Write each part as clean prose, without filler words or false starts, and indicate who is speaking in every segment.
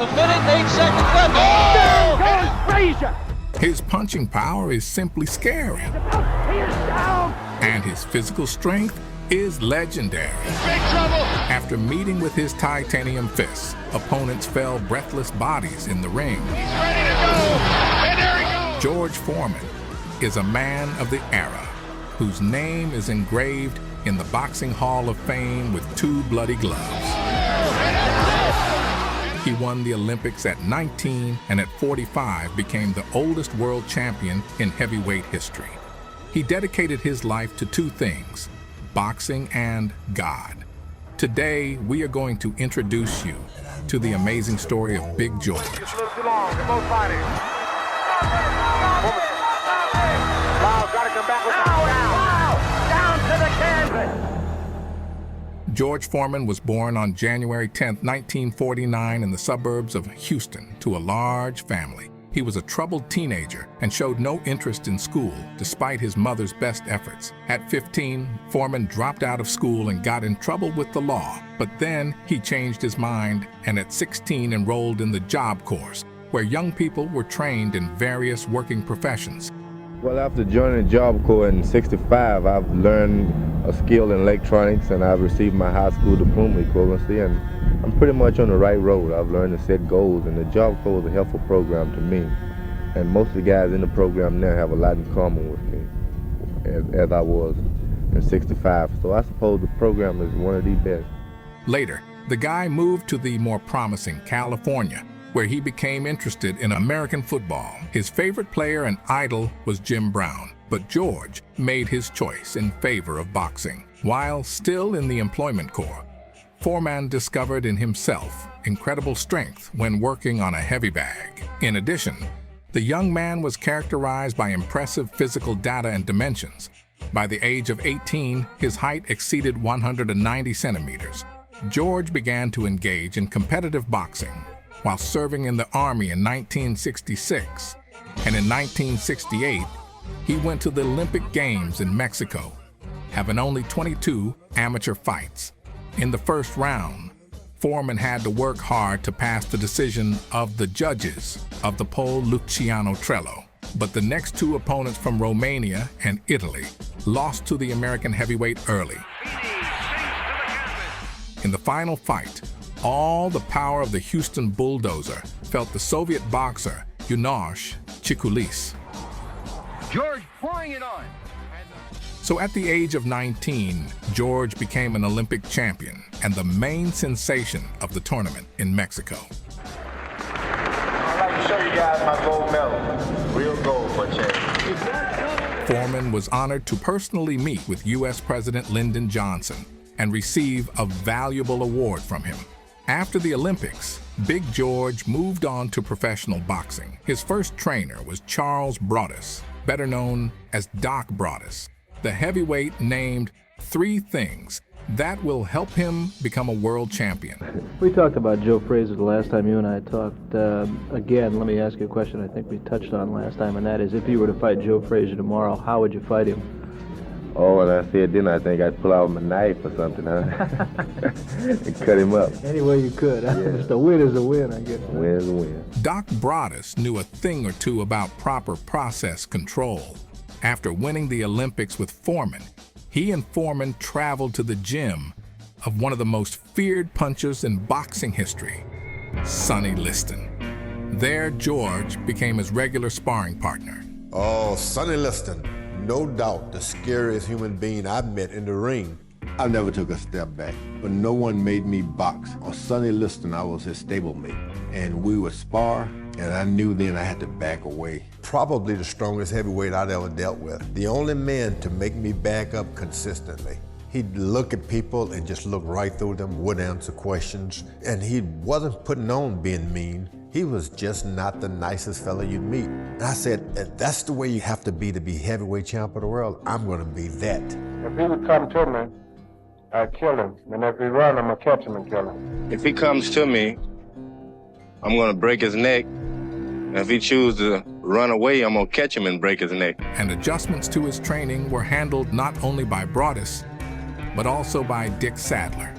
Speaker 1: A minute and 8 seconds left. Oh!
Speaker 2: There goes Frazier.
Speaker 3: His punching power is simply scary.
Speaker 2: He is down.
Speaker 3: And his physical strength is legendary.
Speaker 1: Big trouble.
Speaker 3: After meeting with his titanium fists, opponents fell breathless bodies in the ring.
Speaker 1: He's ready to go. And there he goes.
Speaker 3: George Foreman is a man of the era whose name is engraved in the Boxing Hall of Fame with 2 bloody gloves. He won the Olympics at 19 and at 45 became the oldest world champion in heavyweight history. He dedicated his life to 2 things, boxing and God. Today, we are going to introduce you to the amazing story of Big George.
Speaker 2: It's a little too long. They're both fighting. Gotta come back with down to the canvas.
Speaker 3: George Foreman was born on January 10, 1949 in the suburbs of Houston to a large family. He was a troubled teenager and showed no interest in school despite his mother's best efforts. At 15, Foreman dropped out of school and got in trouble with the law. But then he changed his mind and at 16 enrolled in the Job Course, where young people were trained in various working professions.
Speaker 4: Well, after joining the Job Corps in '65, I've learned a skill in electronics and I've received my high school diploma equivalency, and I'm pretty much on the right road. I've learned to set goals, and the Job Corps is a helpful program to me. And most of the guys in the program now have a lot in common with me, as I was in '65. So I suppose the program is one of the best.
Speaker 3: Later, the guy moved to the more promising California, where he became interested in American football. His favorite player and idol was Jim Brown, but George made his choice in favor of boxing. While still in the employment corps, Foreman discovered in himself incredible strength when working on a heavy bag. In addition, the young man was characterized by impressive physical data and dimensions. By the age of 18, his height exceeded 190 centimeters. George began to engage in competitive boxing while serving in the Army in 1966. And in 1968, he went to the Olympic Games in Mexico, having only 22 amateur fights. In the first round, Foreman had to work hard to pass the decision of the judges of the Pole Luciano Trello. But the next 2 opponents from Romania and Italy lost to the American heavyweight early. In the final fight, all the power of the Houston bulldozer felt the Soviet boxer Yunosh Chikulis.
Speaker 1: George pouring it on.
Speaker 3: So at the age of 19, George became an Olympic champion and the main sensation of the tournament in Mexico.
Speaker 2: I'd like to show you guys my gold medal. Real gold for a change.
Speaker 3: Foreman was honored to personally meet with U.S. President Lyndon Johnson and receive a valuable award from him. After the Olympics, Big George moved on to professional boxing. His first trainer was Charles Broadus, better known as Doc Broadus. The heavyweight named 3 things that will help him become a world champion.
Speaker 5: We talked about Joe Frazier the last time you and I talked. Again, let me ask you a question I think we touched on last time, and that is, if you were to fight Joe Frazier tomorrow, how would you fight him?
Speaker 4: Oh, and I said then I think I'd pull out my knife or something, and cut him up.
Speaker 5: Any way you could.
Speaker 4: Yeah.
Speaker 5: Just a win is a win, I guess.
Speaker 4: A win is a win.
Speaker 3: Doc Broadus knew a thing or two about proper process control. After winning the Olympics with Foreman, he and Foreman traveled to the gym of one of the most feared punchers in boxing history, Sonny Liston. There, George became his regular sparring partner.
Speaker 6: Oh, Sonny Liston, no doubt the scariest human being I've met in the ring.
Speaker 7: I never took a step back, but no one made me box. On Sonny Liston, I was his stablemate, and we would spar, and I knew then I had to back away.
Speaker 6: Probably the strongest heavyweight I'd ever dealt with. The only man to make me back up consistently. He'd look at people and just look right through them, wouldn't answer questions, and he wasn't putting on being mean. He was just not the nicest fella you'd meet. And I said, if that's the way you have to be heavyweight champ of the world, I'm gonna be that.
Speaker 2: If he would come to me, I'd kill him. And if he run, I'm gonna catch him and kill him.
Speaker 8: If he comes to me, I'm gonna break his neck. And if he chooses to run away, I'm gonna catch him and break his neck.
Speaker 3: And adjustments to his training were handled not only by Broadus, but also by Dick Sadler,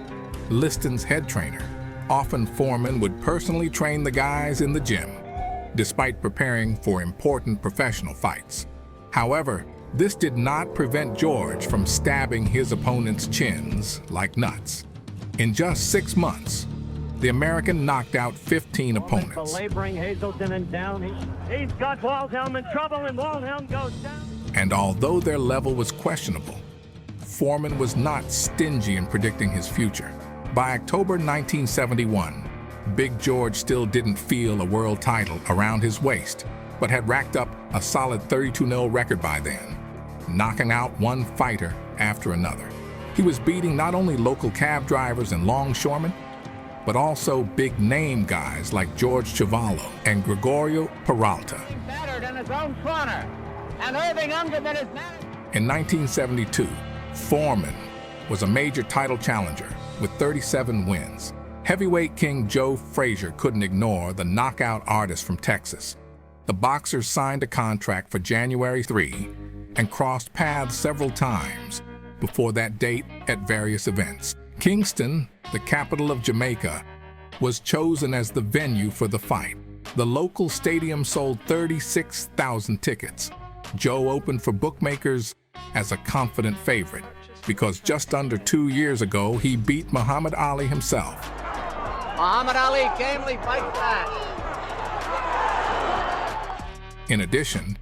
Speaker 3: Liston's head trainer. Often Foreman would personally train the guys in the gym, despite preparing for important professional fights. However, this did not prevent George from stabbing his opponent's chins like nuts. In just 6 months, the American knocked out 15 opponents.
Speaker 9: Belaboring Hazelton and down. He's got Waldhelm in trouble, and Waldhelm goes down.
Speaker 3: And although their level was questionable, Foreman was not stingy in predicting his future. By October 1971, Big George still didn't feel a world title around his waist, but had racked up a solid 32-0 record by then, knocking out one fighter after another. He was beating not only local cab drivers and longshoremen, but also big-name guys like George Chavallo and Gregorio Peralta.
Speaker 9: Battered in his own corner, and Irving Ungerman is manager.
Speaker 3: In 1972, Foreman was a major title challenger with 37 wins. Heavyweight king Joe Frazier couldn't ignore the knockout artist from Texas. The boxers signed a contract for January 3 and crossed paths several times before that date at various events. Kingston, the capital of Jamaica, was chosen as the venue for the fight. The local stadium sold 36,000 tickets. Joe opened for bookmakers as a confident favorite because just under 2 years ago, he beat Muhammad Ali himself.
Speaker 9: Muhammad Ali gamely fights back.
Speaker 3: In addition,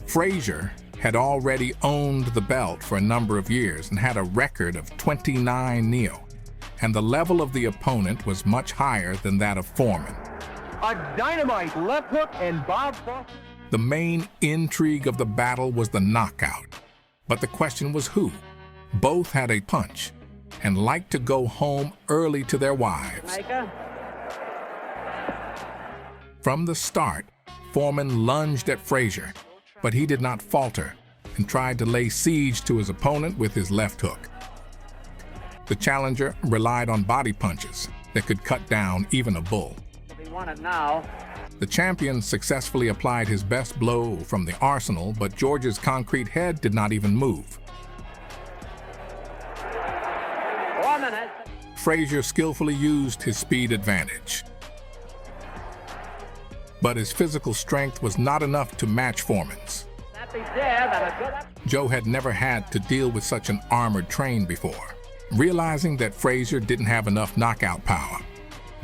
Speaker 3: Frazier had already owned the belt for a number of years and had a record of 29-0, and the level of the opponent was much higher than that of Foreman.
Speaker 1: A dynamite left hook and Bob Foster.
Speaker 3: The main intrigue of the battle was the knockout, but the question was who. Both had a punch and liked to go home early to their wives. From the start, Foreman lunged at Frazier, but he did not falter and tried to lay siege to his opponent with his left hook. The challenger relied on body punches that could cut down even a bull.
Speaker 9: He won it now.
Speaker 3: The champion successfully applied his best blow from the arsenal, but George's concrete head did not even move. Frazier skillfully used his speed advantage, but his physical strength was not enough to match Foreman's. Joe had never had to deal with such an armored train before. Realizing that Frazier didn't have enough knockout power,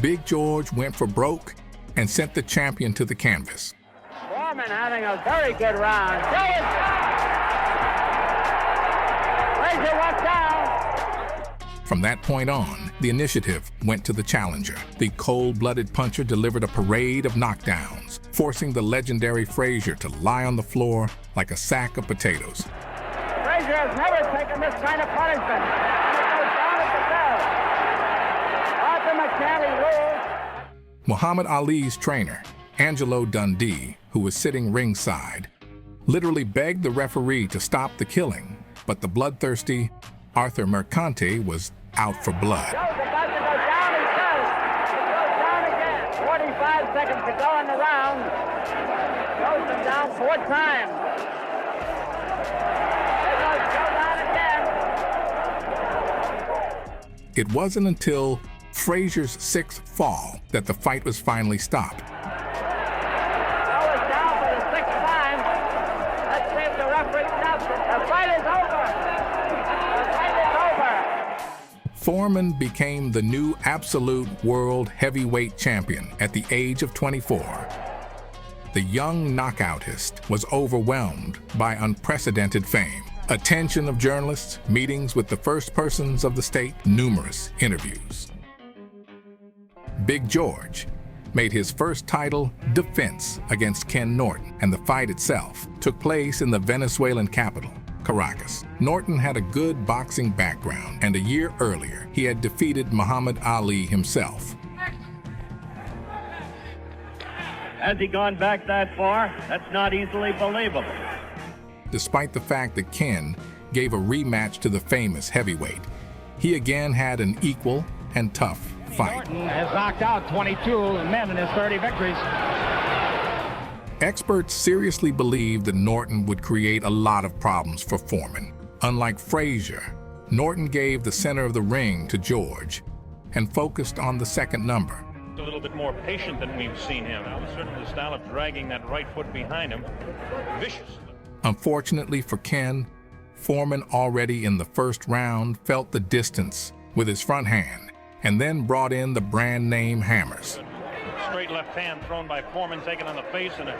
Speaker 3: Big George went for broke and sent the champion to the canvas.
Speaker 9: Foreman having a very good round. Frazier walked down.
Speaker 3: From that point on, the initiative went to the challenger. The cold-blooded puncher delivered a parade of knockdowns, forcing the legendary Frazier to lie on the floor like a sack of potatoes.
Speaker 9: Frazier has never taken this kind of punishment. And it goes down at the bell. Arthur McCanny rules.
Speaker 3: Muhammad Ali's trainer, Angelo Dundee, who was sitting ringside, literally begged the referee to stop the killing, but the bloodthirsty Arthur Mercante was out for blood.
Speaker 9: Joe's about to go down, he says. It goes down again. 45 seconds to go in the round. Joe's been down 4 times. It goes down again.
Speaker 3: It wasn't until Frazier's 6th fall that the fight was finally stopped.
Speaker 9: Joe is down for the 6th time. Let's see if the referee stops it. The fight is over.
Speaker 3: Foreman became the new absolute world heavyweight champion at the age of 24. The young knockoutist was overwhelmed by unprecedented fame. Attention of journalists, meetings with the first persons of the state, numerous interviews. Big George made his first title defense against Ken Norton, and the fight itself took place in the Venezuelan capital, Caracas. Norton had a good boxing background, and a year earlier, he had defeated Muhammad Ali himself.
Speaker 9: Has he gone back that far? That's not easily believable.
Speaker 3: Despite the fact that Ken gave a rematch to the famous heavyweight, he again had an equal and tough fight.
Speaker 9: Norton has knocked out 22 men in his 30 victories.
Speaker 3: Experts seriously believed that Norton would create a lot of problems for Foreman. Unlike Frazier, Norton gave the center of the ring to George, and focused on the second number.
Speaker 10: A little bit more patient than we've seen him. That was certainly the style of dragging that right foot behind him. Vicious.
Speaker 3: Unfortunately for Ken, Foreman already in the first round felt the distance with his front hand and then brought in the brand name hammers.
Speaker 10: Straight left hand thrown by Foreman, taken on the face, and a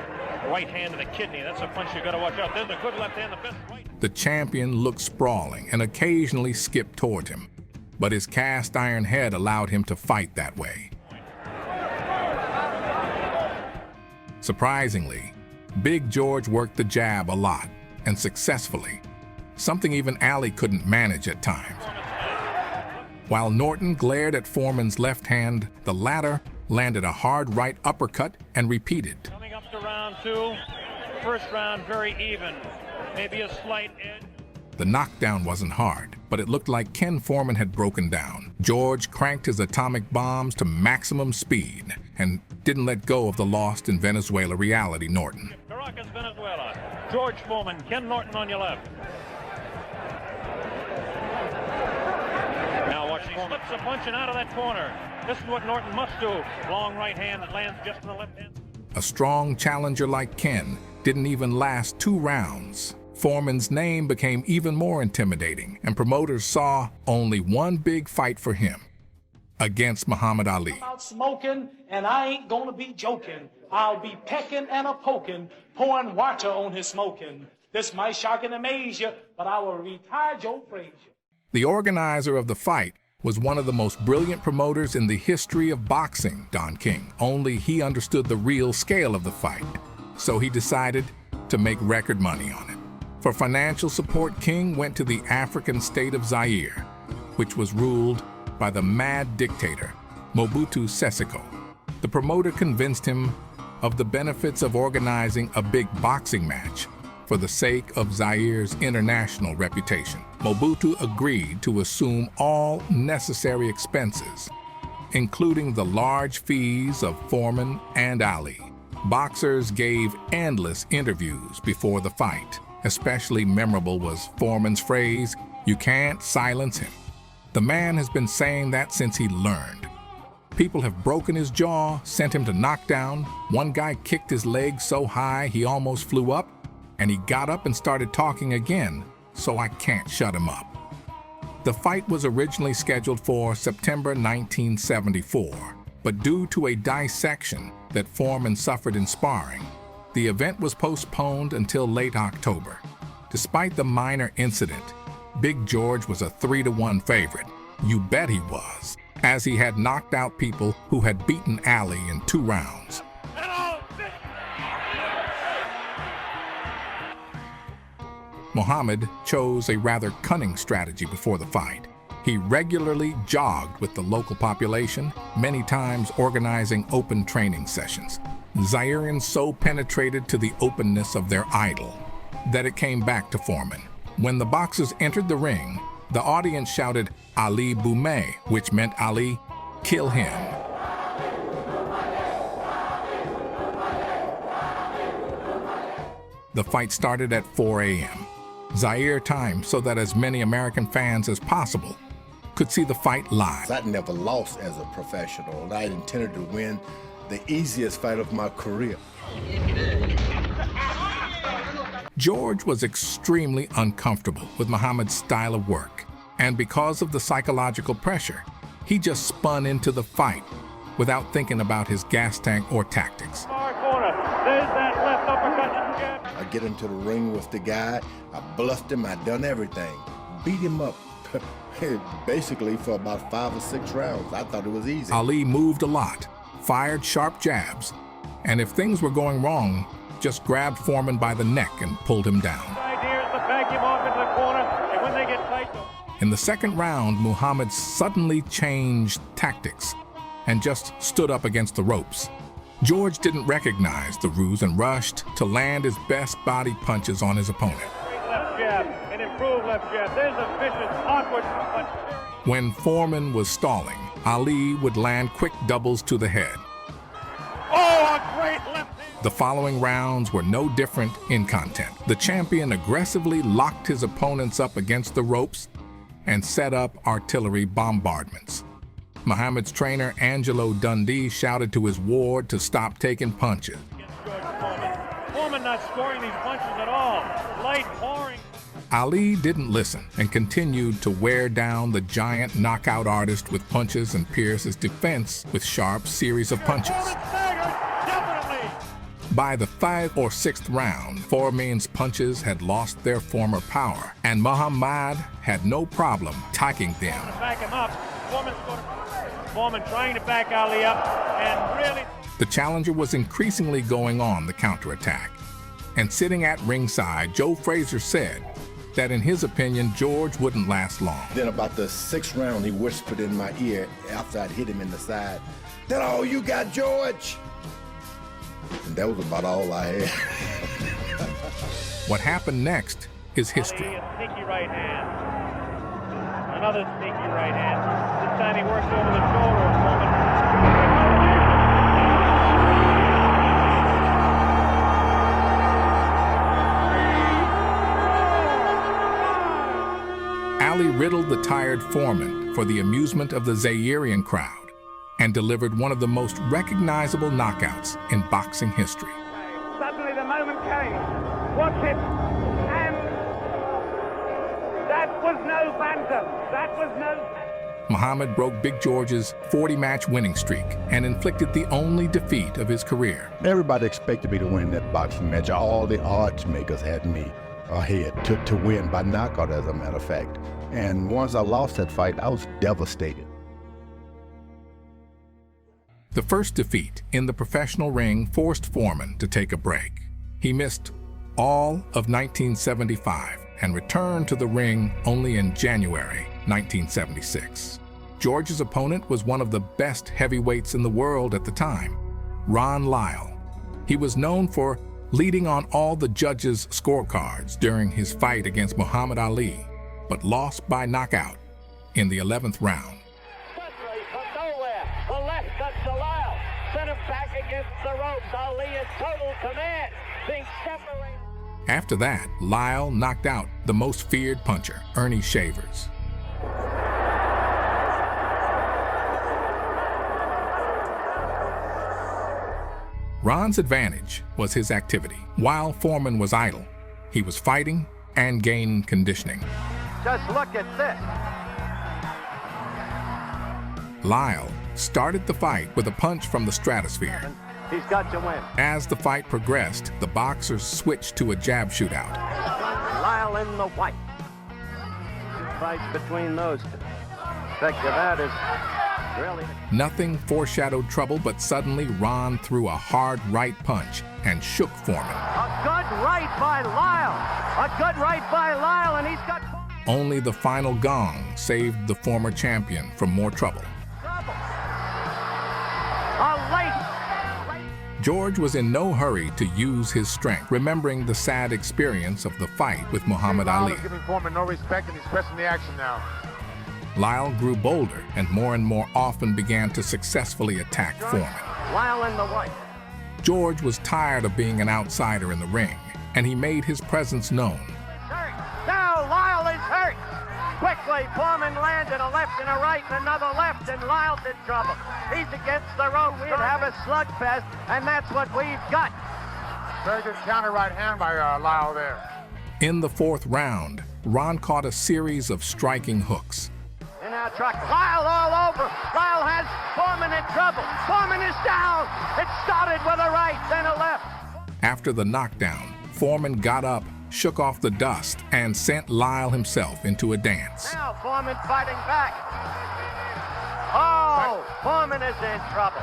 Speaker 10: right hand to the kidney. That's a punch you got to watch out. There's a good left hand, the best right.
Speaker 3: The champion looked sprawling and occasionally skipped toward him, but his cast iron head allowed him to fight that way. Surprisingly, Big George worked the jab a lot and successfully, something even Ali couldn't manage at times. While Norton glared at Foreman's left hand, the latter landed a hard right uppercut and repeated.
Speaker 10: Coming up to round two, first round very even, maybe a slight edge.
Speaker 3: The knockdown wasn't hard, but it looked like Ken Foreman had broken down. George cranked his atomic bombs to maximum speed and didn't let go of the Lost in Venezuela reality Norton.
Speaker 10: Caracas, Venezuela. George Foreman, Ken Norton on your left. Now watch, he slips a punch and out of that corner. This is what Norton must do. Long right hand that lands just in the left hand.
Speaker 3: A strong challenger like Ken didn't even last 2 rounds. Foreman's name became even more intimidating, and promoters saw only one big fight for him against Muhammad Ali.
Speaker 11: I'm out smoking, and I ain't gonna be joking. I'll be pecking and a poking, pouring water on his smoking. This might shock and amaze you, but I will retire Joe Frazier.
Speaker 3: The organizer of the fight was one of the most brilliant promoters in the history of boxing, Don King. Only he understood the real scale of the fight, so he decided to make record money on it. For financial support, King went to the African state of Zaire, which was ruled by the mad dictator, Mobutu Sese Seko. The promoter convinced him of the benefits of organizing a big boxing match for the sake of Zaire's international reputation. Mobutu agreed to assume all necessary expenses, including the large fees of Foreman and Ali. Boxers gave endless interviews before the fight. Especially memorable was Foreman's phrase, "You can't silence him." The man has been saying that since he learned. People have broken his jaw, sent him to knockdown. One guy kicked his leg so high he almost flew up, and he got up and started talking again, so I can't shut him up. The fight was originally scheduled for September 1974, but due to a dissection that Foreman suffered in sparring, the event was postponed until late October. Despite the minor incident, Big George was a 3-1 favorite. You bet he was, as he had knocked out people who had beaten Ali in 2 rounds. Muhammad chose a rather cunning strategy before the fight. He regularly jogged with the local population, many times organizing open training sessions. Zaireans so penetrated to the openness of their idol that it came back to Foreman. When the boxers entered the ring, the audience shouted Ali Boumé, which meant Ali, kill him. The fight started at 4 a.m. Zaire time, so that as many American fans as possible could see the fight live.
Speaker 7: I never lost as a professional, and I intended to win the easiest fight of my career.
Speaker 3: George was extremely uncomfortable with Muhammad's style of work, and because of the psychological pressure, he just spun into the fight without thinking about his gas tank or tactics.
Speaker 10: Far corner. There's that left uppercut and jab.
Speaker 7: I get into the ring with the guy, I bluffed him, I done everything. Beat him up, basically for about 5 or 6 rounds. I thought it was easy.
Speaker 3: Ali moved a lot, fired sharp jabs, and if things were going wrong, just grabbed Foreman by the neck and pulled him down.
Speaker 10: The idea is to back him off into the corner, and when they get tight,
Speaker 3: In the second round, Muhammad suddenly changed tactics and just stood up against the ropes. George didn't recognize the ruse and rushed to land his best body punches on his opponent.
Speaker 10: Great left jab, an improved left jab. There's a vicious, awkward punch.
Speaker 3: When Foreman was stalling, Ali would land quick doubles to the head.
Speaker 10: Oh, a great left hand.
Speaker 3: The following rounds were no different in content. The champion aggressively locked his opponents up against the ropes and set up artillery bombardments. Muhammad's trainer, Angelo Dundee, shouted to his ward to stop taking punches.
Speaker 10: George Foreman. Foreman not scoring these punches at all. Light pouring.
Speaker 3: Ali didn't listen and continued to wear down the giant knockout artist with punches and pierce his defense with sharp series of punches. By the 5th or 6th round, Foreman's punches had lost their former power, and Muhammad had no problem tackling them.
Speaker 10: Back him up. Foreman trying to back Ali up, and really...
Speaker 3: The challenger was increasingly going on the counterattack. And sitting at ringside, Joe Frazier said that in his opinion, George wouldn't last long.
Speaker 12: Then about the 6th round, he whispered in my ear after I'd hit him in the side, "That all you got, George?" And that was about all I had.
Speaker 3: What happened next is history.
Speaker 10: A sneaky right hand. Another sneaky right hand. This time he works over the shoulder of Foreman.
Speaker 3: Ali riddled the tired Foreman for the amusement of the Zairian crowd and delivered one of the most recognizable knockouts in boxing history.
Speaker 9: Suddenly the moment came. Watch it. And that was no phantom. That was no...
Speaker 3: Muhammad broke Big George's 40-match winning streak and inflicted the only defeat of his career.
Speaker 7: Everybody expected me to win that boxing match. All the odds makers had me ahead to win by knockout, as a matter of fact. And once I lost that fight, I was devastated.
Speaker 3: The first defeat in the professional ring forced Foreman to take a break. He missed all of 1975 and returned to the ring only in January 1976. George's opponent was one of the best heavyweights in the world at the time, Ron Lyle. He was known for leading on all the judges' scorecards during his fight against Muhammad Ali, but lost by knockout in the 11th round.
Speaker 9: Suddenly, from nowhere, the left cuts to Lyle. Sent him back against the ropes. Ali in total command, being separated.
Speaker 3: After that, Lyle knocked out the most feared puncher, Ernie Shavers. Ron's advantage was his activity. While Foreman was idle, he was fighting and gaining conditioning.
Speaker 9: Just look at this.
Speaker 3: Lyle started the fight with a punch from the stratosphere.
Speaker 9: He's got to win.
Speaker 3: As the fight progressed, the boxers switched to a jab shootout.
Speaker 9: Lyle in the white. Fights between those two. Effect of that is really...
Speaker 3: Nothing foreshadowed trouble, but suddenly Ron threw a hard right punch and shook Foreman.
Speaker 9: A good right by Lyle. A good right by Lyle, and he's got...
Speaker 3: Only the final gong saved the former champion from more trouble. George was in no hurry to use his strength, remembering the sad experience of the fight with Muhammad Ali.
Speaker 2: Lyle is giving Foreman no respect, and he's pressing the action now.
Speaker 3: Lyle grew bolder and more often began to successfully attack Foreman.
Speaker 9: Lyle in the white.
Speaker 3: George was tired of being an outsider in the ring, and he made his presence known.
Speaker 9: Hurt. Now Lyle is hurt. Quickly, Foreman landed a left and a right and another left, and Lyle's in trouble. He's against the rope. We'd have a slugfest, and that's what we've got.
Speaker 2: Very good counter right hand by Lyle there.
Speaker 3: In the 4th round, Ron caught a series of striking hooks.
Speaker 9: And now truck. Lyle all over. Lyle has Foreman in trouble. Foreman is down. It started with a right, then a left.
Speaker 3: After the knockdown, Foreman got up, shook off the dust, and sent Lyle himself into a dance.
Speaker 9: Now Foreman fighting back. Oh, Foreman is in trouble.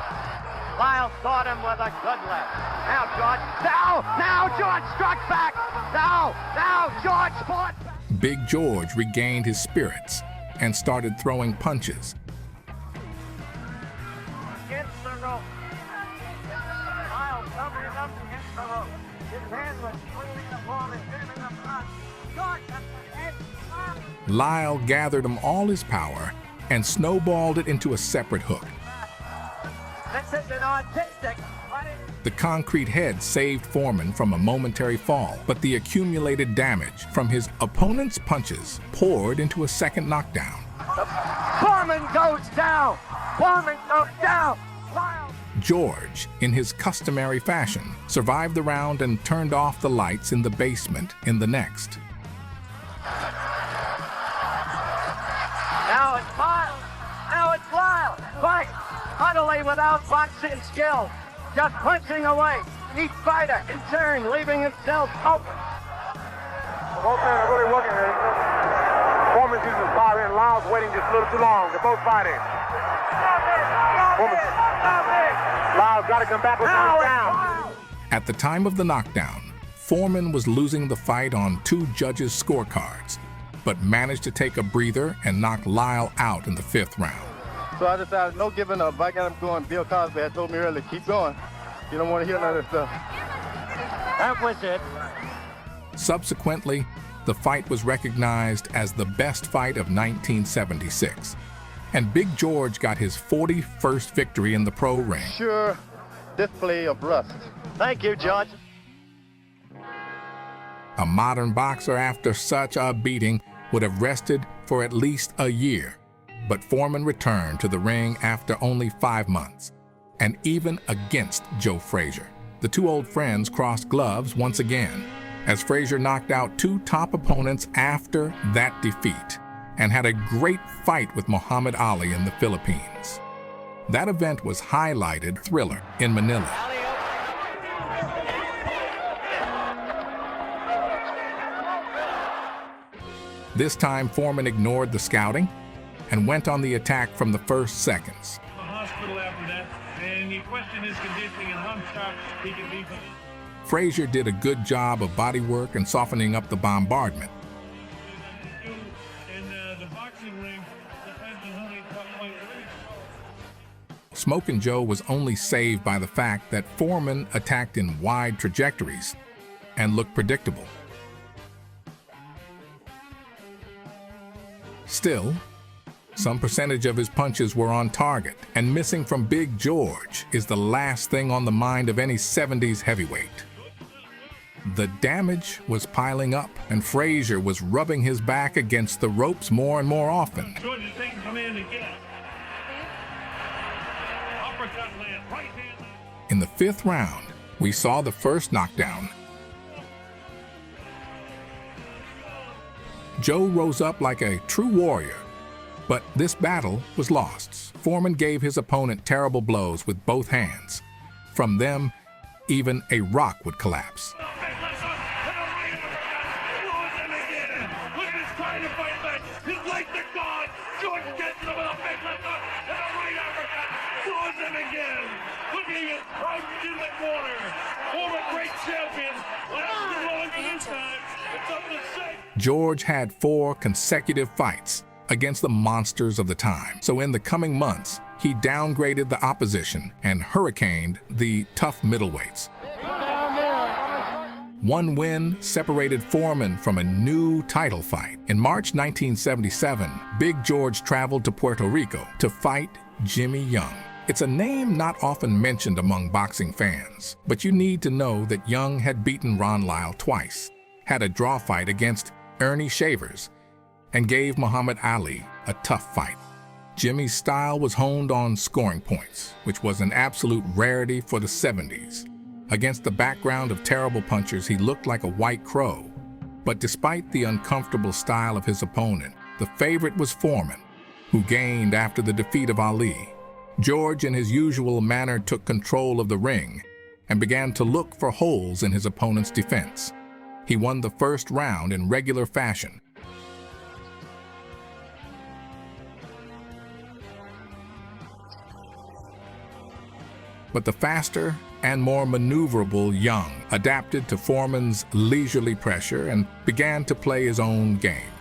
Speaker 9: Lyle caught him with a good left. Now George. Now George struck back. Now George fought.
Speaker 3: Big George regained his spirits and started throwing punches.
Speaker 9: Against the rope. Lyle covering up against the rope. His hand was swinging the Foreman, giving him front. George at the head.
Speaker 3: Lyle gathered him all his power and snowballed it into a separate hook.
Speaker 9: This isn't artistic.
Speaker 3: The concrete head saved Foreman from a momentary fall, but the accumulated damage from his opponent's punches poured into a second knockdown.
Speaker 9: Foreman goes down. Foreman goes down.
Speaker 3: George, in his customary fashion, survived the round and turned off the lights in the basement in the next.
Speaker 9: Now it's Lyle. Now it's Lyle. Fight. Utterly without boxing skill. Just punching away. Each fighter in turn, leaving himself open.
Speaker 2: Both men are really working here. Foreman's using the power in. Lyle's waiting just a little too long. They're both fighting. Lyle's got to come back with one down.
Speaker 3: At the time of the knockdown, Foreman was losing the fight on 2 judges' scorecards, but managed to take a breather and knock Lyle out in the 5th round.
Speaker 4: So I decided no giving up. I got him going. Bill Cosby had told me earlier, keep going. You don't want to hear none of this stuff.
Speaker 9: That was it.
Speaker 3: Subsequently, the fight was recognized as the best fight of 1976, and Big George got his 41st victory in the pro ring.
Speaker 4: Sure display of rust.
Speaker 9: Thank you, George.
Speaker 3: A modern boxer after such a beating would have rested for at least a year, but Foreman returned to the ring after only 5 months, and even against Joe Frazier. The 2 old friends crossed gloves once again, as Frazier knocked out 2 top opponents after that defeat, and had a great fight with Muhammad Ali in the Philippines. That event was highlighted Thriller in Manila. This time, Foreman ignored the scouting and went on the attack from the first seconds.
Speaker 10: The hospital after that, and you question his conditioning, and one shot he can be.
Speaker 3: Frazier did a good job of body work and softening up the bombardment.
Speaker 10: In the boxing ring, depends on how many tough fighters.
Speaker 3: Smokin' Joe was only saved by the fact that Foreman attacked in wide trajectories and looked predictable. Still, some percentage of his punches were on target, and missing from Big George is the last thing on the mind of any 70s heavyweight. The damage was piling up, and Frazier was rubbing his back against the ropes more and more often.
Speaker 10: George is taking command again. Uppercut land, right hand.
Speaker 3: In the 5th round, we saw the first knockdown. Joe rose up like a true warrior, but this battle was lost. Foreman gave his opponent terrible blows with both hands. From them, even a rock would collapse. George had 4 consecutive fights against the monsters of the time. So in the coming months, he downgraded the opposition and hurricaned the tough middleweights. One win separated Foreman from a new title fight. In March 1977, Big George traveled to Puerto Rico to fight Jimmy Young. It's a name not often mentioned among boxing fans, but you need to know that Young had beaten Ron Lyle twice, had a draw fight against Ernie Shavers, and gave Muhammad Ali a tough fight. Jimmy's style was honed on scoring points, which was an absolute rarity for the 70s. Against the background of terrible punchers, he looked like a white crow. But despite the uncomfortable style of his opponent, the favorite was Foreman, who gained after the defeat of Ali. George, in his usual manner, took control of the ring and began to look for holes in his opponent's defense. He won the first round in regular fashion. But the faster and more maneuverable Young adapted to Foreman's leisurely pressure and began to play his own game.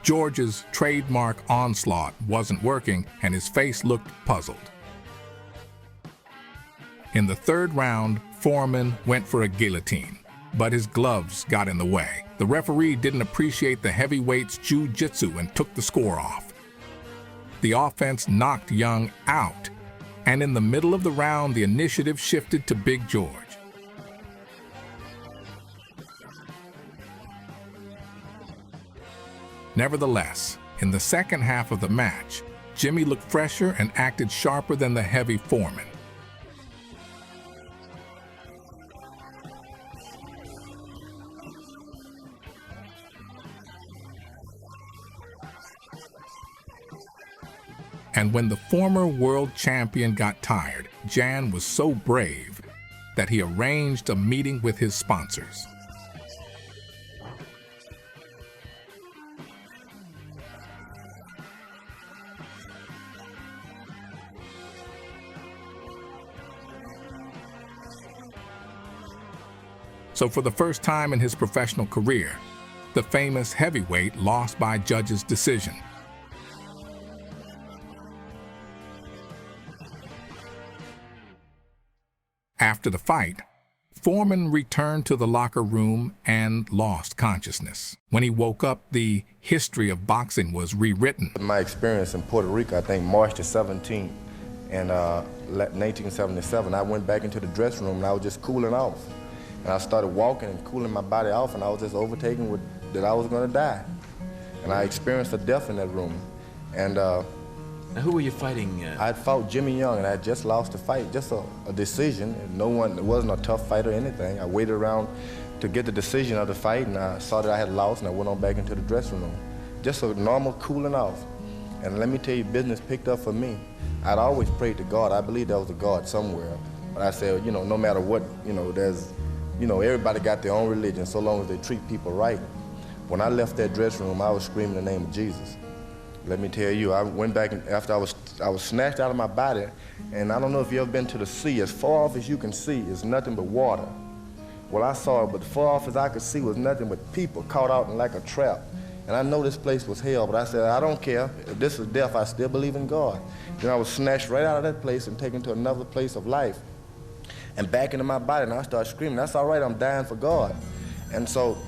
Speaker 3: George's trademark onslaught wasn't working, and his face looked puzzled. In the 3rd round, Foreman went for a guillotine, but his gloves got in the way. The referee didn't appreciate the heavyweight's jiu-jitsu and took the score off. The offense knocked Young out, and in the middle of the round, the initiative shifted to Big George. Nevertheless, In the second half of the match, Jimmy looked fresher and acted sharper than the heavy Foreman. And when the former world champion got tired, Jan was so brave that he arranged a meeting with his sponsors. So for the first time in his professional career, the famous heavyweight lost by judge's decision. After the fight, Foreman returned to the locker room and lost consciousness. When he woke up, the history of boxing was rewritten.
Speaker 4: My experience in Puerto Rico, I think March the 17th in 1977, I went back into the dressing room and I was just cooling off. And I started walking and cooling my body off, and I was just overtaken with that I was going to die. And I experienced a death in that room. And
Speaker 13: now, who were you fighting?
Speaker 4: I'd fought Jimmy Young, and I had just lost the fight, just a decision. It wasn't a tough fight or anything. I waited around to get the decision of the fight, and I saw that I had lost, and I went on back into the dressing room. Just a normal cooling off. And let me tell you, business picked up for me. I'd always prayed to God. I believed there was a God somewhere. But I said, no matter what, everybody got their own religion so long as they treat people right. When I left that dressing room, I was screaming the name of Jesus. Let me tell you, I went back after I was snatched out of my body, and I don't know if you've ever been to the sea. As far off as you can see is nothing but water. Well, I saw it, but as far off as I could see was nothing but people caught out in like a trap. And I know this place was hell, but I said, I don't care. If this is death, I still believe in God. Then I was snatched right out of that place and taken to another place of life. And back into my body, and I started screaming, that's all right, I'm dying for God. And so,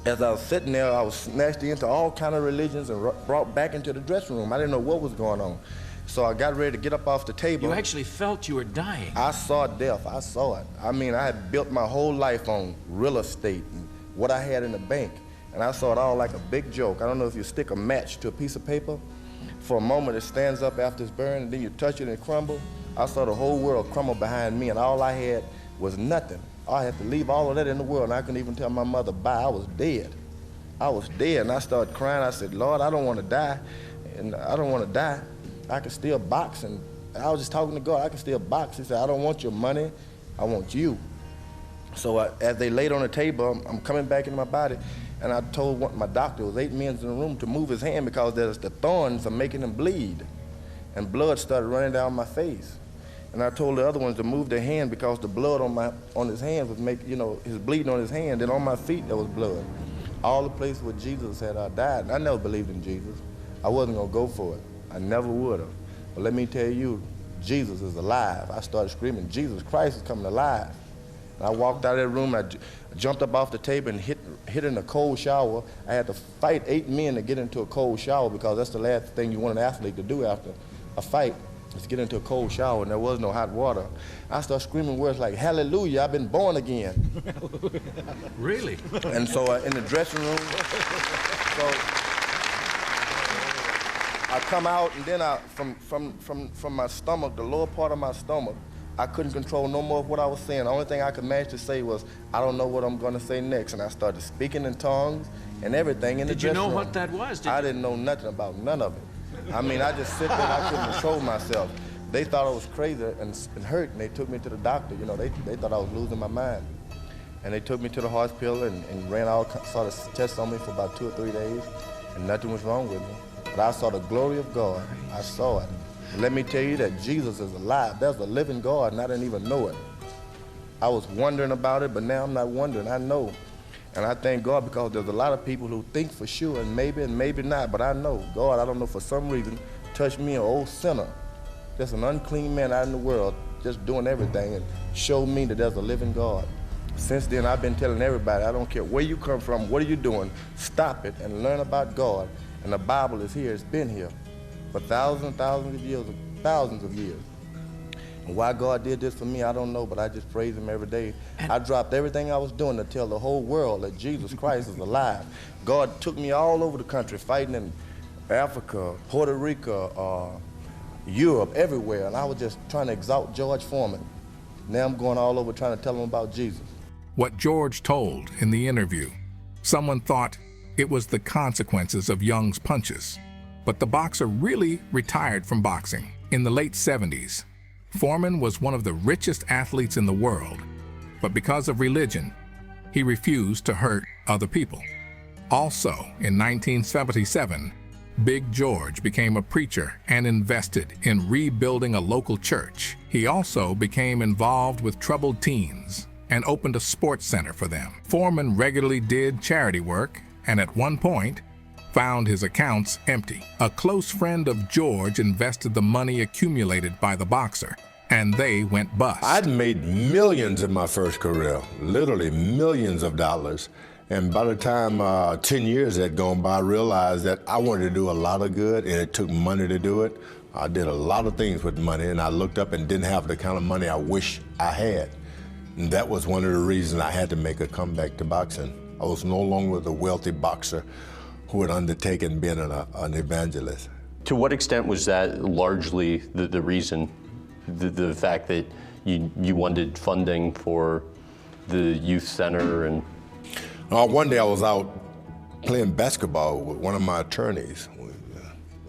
Speaker 4: as I was sitting there, I was snatched into all kind of religions and brought back into the dressing room. I didn't know what was going on. So I got ready to get up off the table.
Speaker 13: You actually felt you were dying.
Speaker 4: I saw death, I saw it. I mean, I had built my whole life on real estate and what I had in the bank. And I saw it all like a big joke. I don't know if you stick a match to a piece of paper. For a moment, it stands up after it's burned, and then you touch it and it crumbles. I saw the whole world crumble behind me, and all I had was nothing. I had to leave all of that in the world, and I couldn't even tell my mother bye. I was dead. I was dead, and I started crying. I said, Lord, I don't want to die, and I don't want to die. I can still box, and I was just talking to God. I can still box. He said, I don't want your money. I want you. So as they laid on the table, I'm coming back into my body, and I told my doctor, there was 8 men in the room, to move his hand because the thorns are making him bleed. And blood started running down my face. And I told the other ones to move their hand because the blood on his hands was making, his bleeding on his hand, and on my feet there was blood. All the places where Jesus had died. And I never believed in Jesus. I wasn't going to go for it. I never would have. But let me tell you, Jesus is alive. I started screaming, Jesus Christ is coming alive. And I walked out of that room, and I jumped up off the table and hit in a cold shower. I had to fight 8 men to get into a cold shower because that's the last thing you want an athlete to do after a fight, is to get into a cold shower, and there was no hot water. I started screaming words like, hallelujah, I've been born again.
Speaker 13: Really?
Speaker 4: And so in the dressing room, so I come out, and then from my stomach, the lower part of my stomach, I couldn't control no more of what I was saying. The only thing I could manage to say was, I don't know what I'm going to say next. And I started speaking in tongues and everything in the dressing room.
Speaker 13: Did you know what that was?
Speaker 4: I didn't know nothing about none of it. I mean, I just sit there and I couldn't control myself. They thought I was crazy and hurt, and they took me to the doctor. They thought I was losing my mind. And they took me to the hospital and ran all sorts of tests on me for about 2 or 3 days, and nothing was wrong with me. But I saw the glory of God. I saw it. Let me tell you that Jesus is alive. There's a living God, and I didn't even know it. I was wondering about it, but now I'm not wondering. I know. And I thank God because there's a lot of people who think for sure and maybe not, but I know. God, I don't know, for some reason, touched me, an old sinner, just an unclean man out in the world, just doing everything, and showed me that there's a living God. Since then, I've been telling everybody, I don't care where you come from, what are you doing, stop it and learn about God. And the Bible is here, it's been here for thousands and thousands of years. And why God did this for me, I don't know, but I just praise him every day. I dropped everything I was doing to tell the whole world that Jesus Christ is alive. God took me all over the country fighting in
Speaker 14: Africa, Puerto Rico, Europe, everywhere, and I was just trying to exalt George Foreman. Now I'm going all over trying to tell him about Jesus.
Speaker 3: What George told in the interview, someone thought it was the consequences of Young's punches. But the boxer really retired from boxing in the late 70s. Foreman was one of the richest athletes in the world, but because of religion, he refused to hurt other people. Also, in 1977, Big George became a preacher and invested in rebuilding a local church. He also became involved with troubled teens and opened a sports center for them. Foreman regularly did charity work and at one point found his accounts empty. A close friend of George invested the money accumulated by the boxer, and they went bust.
Speaker 12: I'd made millions in my first career, literally millions of dollars. And by the time 10 years had gone by, I realized that I wanted to do a lot of good, and it took money to do it. I did a lot of things with money, and I looked up and didn't have the kind of money I wish I had. And that was one of the reasons I had to make a comeback to boxing. I was no longer the wealthy boxer who had undertaken being an evangelist.
Speaker 15: To what extent was that largely the reason, the fact that you wanted funding for the youth center? And
Speaker 12: one day I was out playing basketball with one of my attorneys,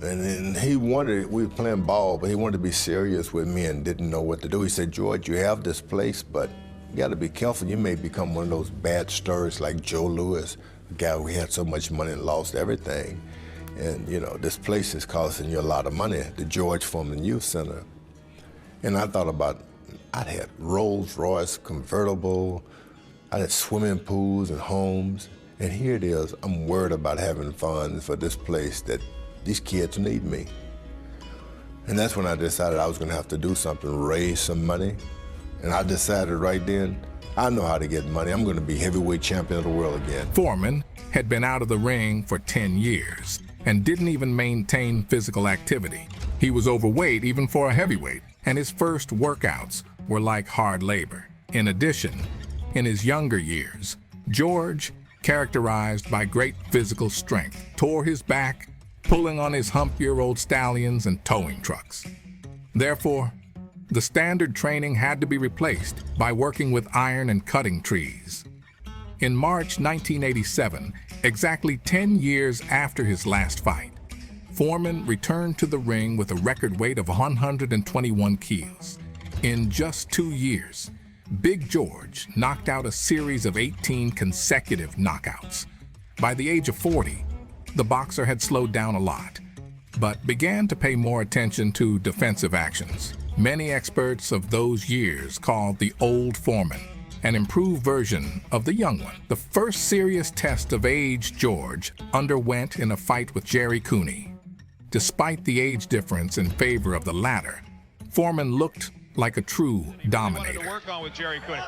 Speaker 12: and we were playing ball, but he wanted to be serious with me and didn't know what to do. He said, "George, you have this place, but you got to be careful. You may become one of those bad stirrers like Joe Louis, a guy who had so much money and lost everything. And, you know, this place is costing you a lot of money, the George Foreman Youth Center." And I thought about, I'd had Rolls Royce convertible, I had swimming pools and homes, and here it is, I'm worried about having funds for this place that these kids need me. And that's when I decided I was gonna have to do something, raise some money. And I decided right then, I know how to get money. I'm gonna be heavyweight champion of the world again.
Speaker 3: Foreman had been out of the ring for 10 years and didn't even maintain physical activity. He was overweight even for a heavyweight, and his first workouts were like hard labor. In addition, in his younger years, George, characterized by great physical strength, tore his back, pulling on his hump-year-old stallions and towing trucks. Therefore, the standard training had to be replaced by working with iron and cutting trees. In March 1987, exactly 10 years after his last fight, Foreman returned to the ring with a record weight of 121 kilos. In just 2 years, Big George knocked out a series of 18 consecutive knockouts. By the age of 40, the boxer had slowed down a lot, but began to pay more attention to defensive actions. Many experts of those years called the old Foreman an improved version of the young one. The first serious test of age George underwent in a fight with Jerry Cooney. Despite the age difference in favor of the latter, Foreman looked like a true dominator.
Speaker 10: To work on with Jerry Cooney.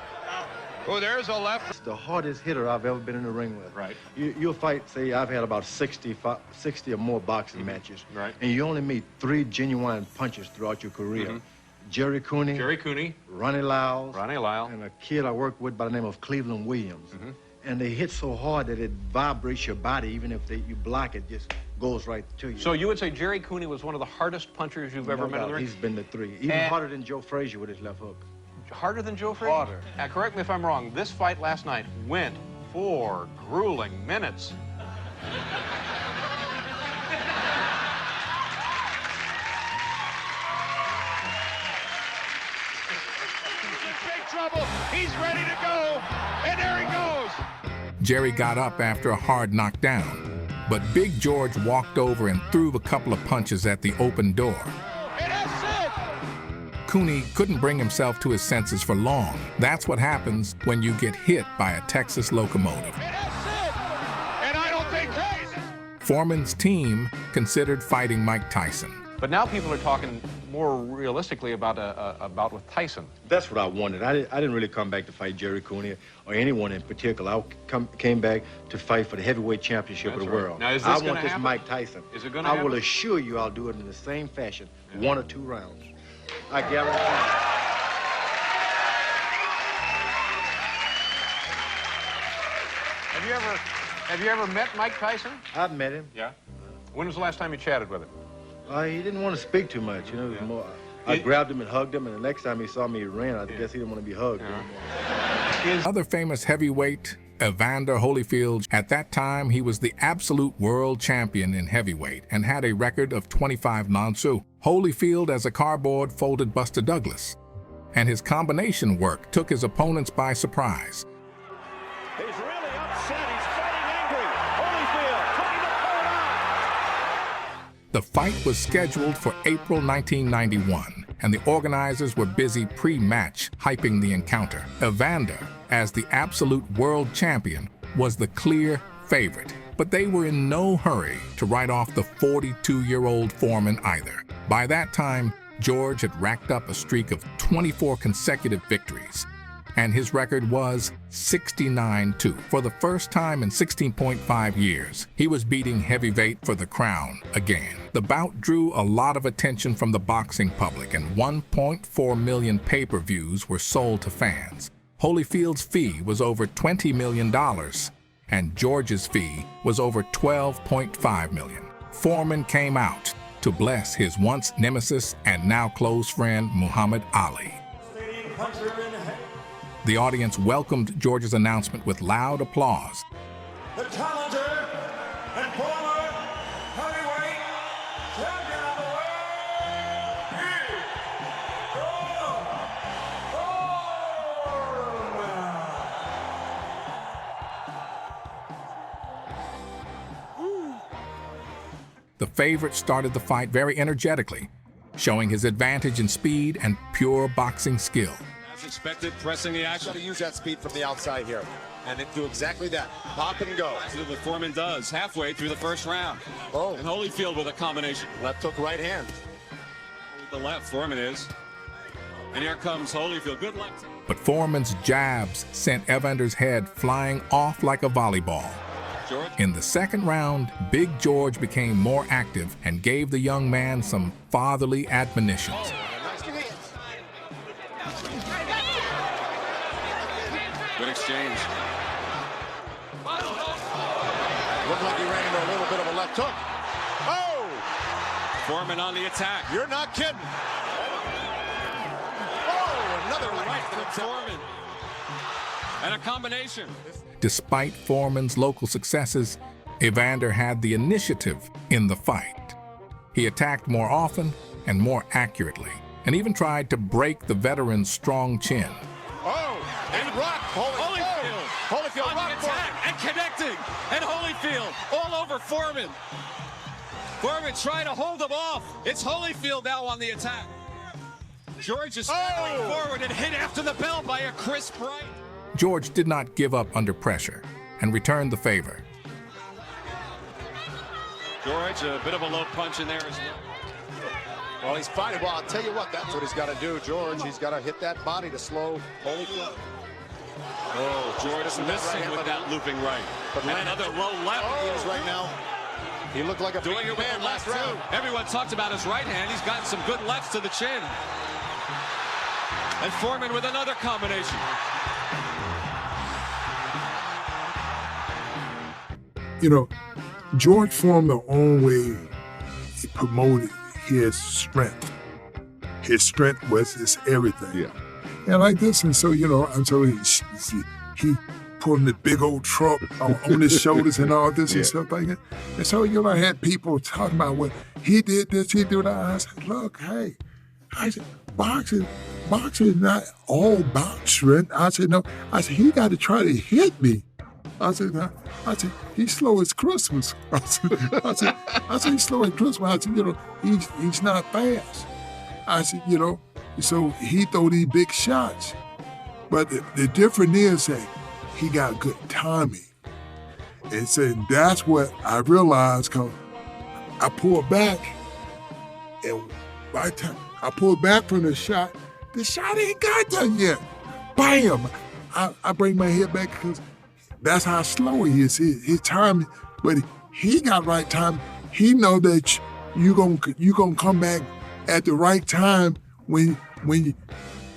Speaker 10: Oh, there's a left.
Speaker 16: It's the hardest hitter I've ever been in the ring with.
Speaker 10: Right.
Speaker 16: You'll fight, say, I've had about 60 or more boxing matches. Right. And you only meet 3 genuine punches throughout your career. Jerry Cooney, Ronnie Lyles, and a kid I worked with by the name of Cleveland Williams. And they hit so hard that it vibrates your body, even if you block it, just goes right to you.
Speaker 17: So you would say Jerry Cooney was one of the hardest punchers you've ever met in the ring?
Speaker 16: He's been the 3. Even harder than Joe Frazier with his left hook.
Speaker 17: Harder than Joe Frazier?
Speaker 16: Harder.
Speaker 17: Now, correct me if I'm wrong. This fight last night went 4 grueling minutes.
Speaker 10: Trouble. He's ready to go, and there he goes.
Speaker 3: Jerry got up after a hard knockdown, but Big George walked over and threw a couple of punches at the open door. Cooney couldn't bring himself to his senses for long. That's what happens when you get hit by a Texas locomotive.
Speaker 10: And I don't think
Speaker 3: Foreman's team considered fighting Mike Tyson.
Speaker 17: But now people are talking more realistically about a bout with Tyson.
Speaker 16: That's what I wanted. I didn't really come back to fight Jerry Cooney or anyone in particular. I came back to fight for the heavyweight championship of the world.
Speaker 17: Now, is this
Speaker 16: I want this Mike Tyson.
Speaker 17: Is it going to happen?
Speaker 16: I will assure you I'll do it in the same fashion, 1 or 2 rounds. I guarantee
Speaker 17: Have you ever met Mike Tyson?
Speaker 16: I've met him.
Speaker 17: Yeah. When was the last time you chatted with him?
Speaker 16: He didn't want to speak too much, you know. It was more, I grabbed him and hugged him, and the next time he saw me, he ran. I guess he didn't want to be hugged.
Speaker 3: Other famous heavyweight, Evander Holyfield. At that time, he was the absolute world champion in heavyweight and had a record of 25 non-su. Holyfield as a cardboard folded Buster Douglas, and his combination work took his opponents by surprise.
Speaker 10: He's really upset. He's fighting angry. Holyfield trying to pull it out.
Speaker 3: The fight was scheduled for April 1991, and the organizers were busy pre-match hyping the encounter. Evander, as the absolute world champion, was the clear favorite, but they were in no hurry to write off the 42-year-old Foreman either. By that time, George had racked up a streak of 24 consecutive victories, and his record was 69-2. For the first time in 16.5 years, he was beating heavyweight for the crown again. The bout drew a lot of attention from the boxing public, and 1.4 million pay-per-views were sold to fans. Holyfield's fee was over $20 million, and George's fee was over $12.5 million. Foreman came out to bless his once nemesis and now close friend Muhammad Ali. The audience welcomed George's announcement with loud applause.
Speaker 18: The challenger and former heavyweight champion of the world,
Speaker 3: The favorite started the fight very energetically, showing his advantage in speed and pure boxing skill.
Speaker 19: As expected, pressing the action. Got to use that speed from the outside here, and then do exactly that. Pop and go. That's what Foreman does halfway through the first round. Oh. And Holyfield with a combination. Left hook, right hand. With the left, Foreman is. And here comes Holyfield. Good left.
Speaker 3: But Foreman's jabs sent Evander's head flying off like a volleyball.
Speaker 19: George.
Speaker 3: In the second round, Big George became more active and gave the young man some fatherly admonitions.
Speaker 19: Good exchange.
Speaker 18: Looked like he ran into a little bit of a left hook. Oh!
Speaker 19: Foreman on the attack.
Speaker 18: You're not kidding. Oh, another right
Speaker 19: from Foreman. And a combination.
Speaker 3: Despite Foreman's local successes, Evander had the initiative in the fight. He attacked more often and more accurately, and even tried to break the veteran's strong chin.
Speaker 18: Oh, and rock Holyfield. Holyfield
Speaker 19: on
Speaker 18: rock
Speaker 19: the attack and connecting, and Holyfield all over Foreman. Foreman trying to hold him off. It's Holyfield now on the attack. George is scrambling forward and hit after the bell by a crisp right.
Speaker 3: George did not give up under pressure and returned the favor.
Speaker 19: George, a bit of a low punch in there as well.
Speaker 18: Well, he's fighting. Well, I'll tell you what, that's what he's got to do, George. He's got to hit that body to slow Holyfield.
Speaker 19: Oh, George is missing with that looping right.
Speaker 18: But
Speaker 19: and another low left.
Speaker 18: He is right now. He looked like a
Speaker 19: doing it with
Speaker 18: man
Speaker 19: the left
Speaker 18: last round.
Speaker 19: too. Everyone talked about his right hand. He's gotten some good lefts to the chin. And Foreman with another combination.
Speaker 20: You know, George Foreman always promoted his strength. His strength was his everything.
Speaker 21: Yeah.
Speaker 20: And like this, and so, you know, and so he pulling the big old truck on his shoulders and all this and stuff like that. And so, you know, I had people talking about, well, he did this, he did that. I said, look, hey, I said, boxing is not all about strength. I said, no. I said, he got to try to hit me. I said, he's slow as Christmas. I said, he's slow as Christmas. I said, you know, he's not fast. I said, you know, so he throw these big shots. But the difference is that he got good timing. And so that's what I realized, because I pulled back, and by the time I pulled back from the shot ain't got done yet. Bam! I bring my head back because that's how slow he is. His timing, but he got right time. He know that you gonna come back at the right time when you,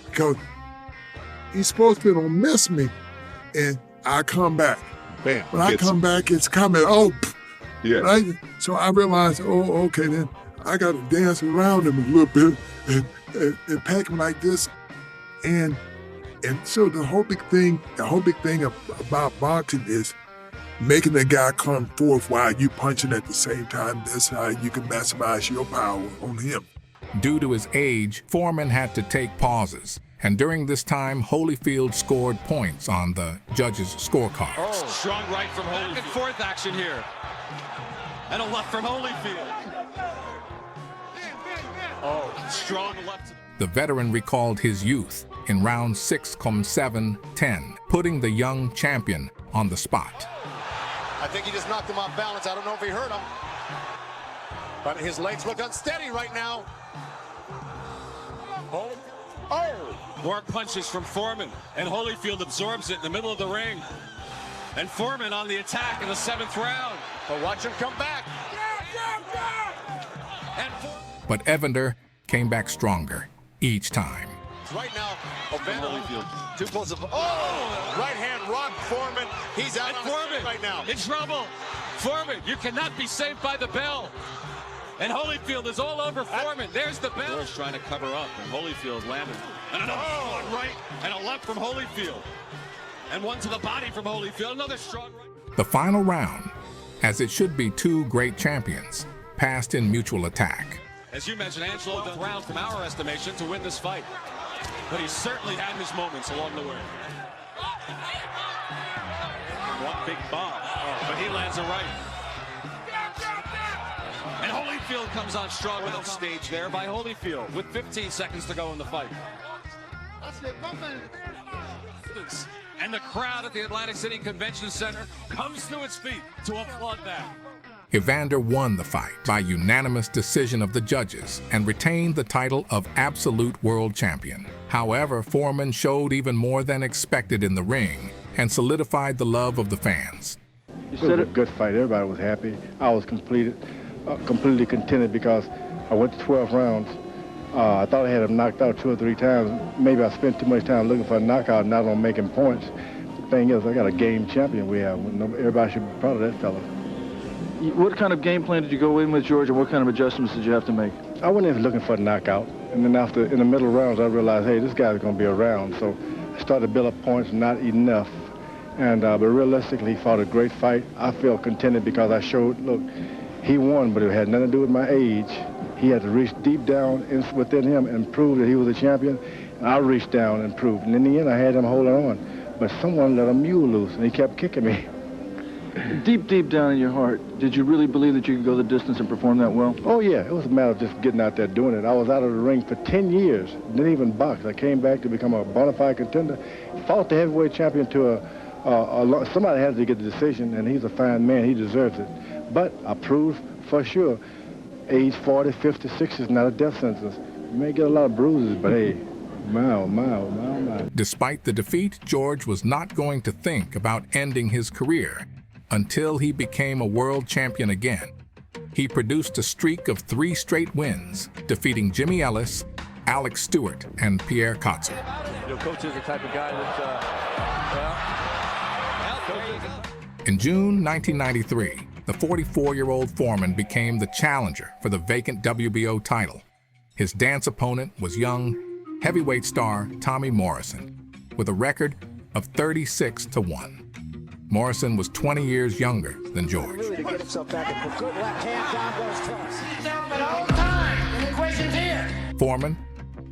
Speaker 20: because he's supposed to don't miss me, and I come back.
Speaker 21: Bam.
Speaker 20: When I come back, it's coming. Oh, Yeah. Right? So I realized, oh, okay, then I got to dance around him a little bit and pack him like this. And so the whole big thing about boxing is making the guy come forth while you punching at the same time. That's how you can maximize your power on him.
Speaker 3: Due to his age, Foreman had to take pauses. And during this time, Holyfield scored points on the judges' scorecards.
Speaker 17: Oh, strong right from Holyfield. Back and forth action here. And a left from Holyfield. Oh, strong left.
Speaker 3: The veteran recalled his youth in rounds 6, 7, 10, putting the young champion on the spot.
Speaker 18: I think he just knocked him off balance. I don't know if he hurt him. But his legs look unsteady right now.
Speaker 17: Oh! More punches from Foreman, and Holyfield absorbs it in the middle of the ring. And Foreman on the attack in the 7th round.
Speaker 18: But watch him come back.
Speaker 3: But Evander came back stronger each time.
Speaker 18: Right now, Evander too close. Oh! Right hand rocked Foreman. He's out on Foreman right now.
Speaker 17: In trouble. Foreman, you cannot be saved by the bell. And Holyfield is all over Foreman. There's the bell. George trying to cover up, and Holyfield landed. And another strong right, and a left from Holyfield. And one to the body from Holyfield. Another strong right.
Speaker 3: The final round, as it should be two great champions, passed in mutual attack.
Speaker 17: As you mentioned, Angelo done round from our estimation to win this fight. But he certainly had his moments along the way. One big bomb, but he lands a right. And Holyfield comes on strong with a stage there by Holyfield with 15 seconds to go in the fight. And the crowd at the Atlantic City Convention Center comes to its feet to applaud that.
Speaker 3: Evander won the fight by unanimous decision of the judges and retained the title of absolute world champion. However, Foreman showed even more than expected in the ring and solidified the love of the fans.
Speaker 16: It was a good fight. Everybody was happy. I was completely contented because I went to 12 rounds. I thought I had him knocked out 2 or 3 times. Maybe I spent too much time looking for a knockout, not on making points. The thing is, I got a game champion we have. Everybody should be proud of that fella.
Speaker 5: What kind of game plan did you go in with, George, and what kind of adjustments did you have to make?
Speaker 16: I went in looking for a knockout, and then in the middle rounds, I realized, hey, this guy's going to be around. So I started to build up points, not enough. And but realistically, he fought a great fight. I feel contented because I showed, look, he won, but it had nothing to do with my age. He had to reach deep down within him and prove that he was a champion. And I reached down and proved. And in the end, I had him holding on. But someone let a mule loose, and he kept kicking me.
Speaker 5: Deep down in your heart, did you really believe that you could go the distance and perform that well?
Speaker 16: Oh, yeah. It was a matter of just getting out there doing it. I was out of the ring for 10 years. Didn't even box. I came back to become a bona fide contender. Fought the heavyweight champion to somebody had to get the decision, and he's a fine man. He deserves it. But I proved for sure, age 40, 50, 60 is not a death sentence. You may get a lot of bruises, but hey, my.
Speaker 3: Despite the defeat, George was not going to think about ending his career until he became a world champion again. He produced a streak of 3 straight wins, defeating Jimmy Ellis, Alex Stewart, and Pierre Kotzer.
Speaker 21: Your coach is the type of guy that,
Speaker 3: In June 1993, the 44-year-old Foreman became the challenger for the vacant WBO title. His dance opponent was young heavyweight star Tommy Morrison, with a record of 36-1. Morrison was 20 years younger than George.
Speaker 9: Really to get himself back in the good left hand down goes Toss. All time. Any questions here?
Speaker 3: Foreman,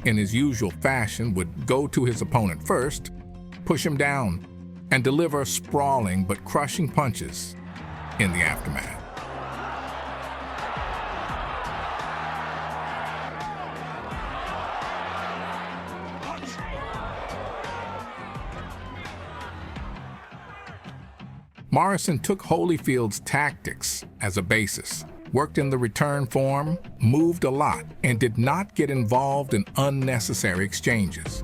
Speaker 3: in his usual fashion, would go to his opponent first, push him down, and deliver sprawling but crushing punches in the aftermath. Morrison took Holyfield's tactics as a basis, worked in the return form, moved a lot, and did not get involved in unnecessary exchanges.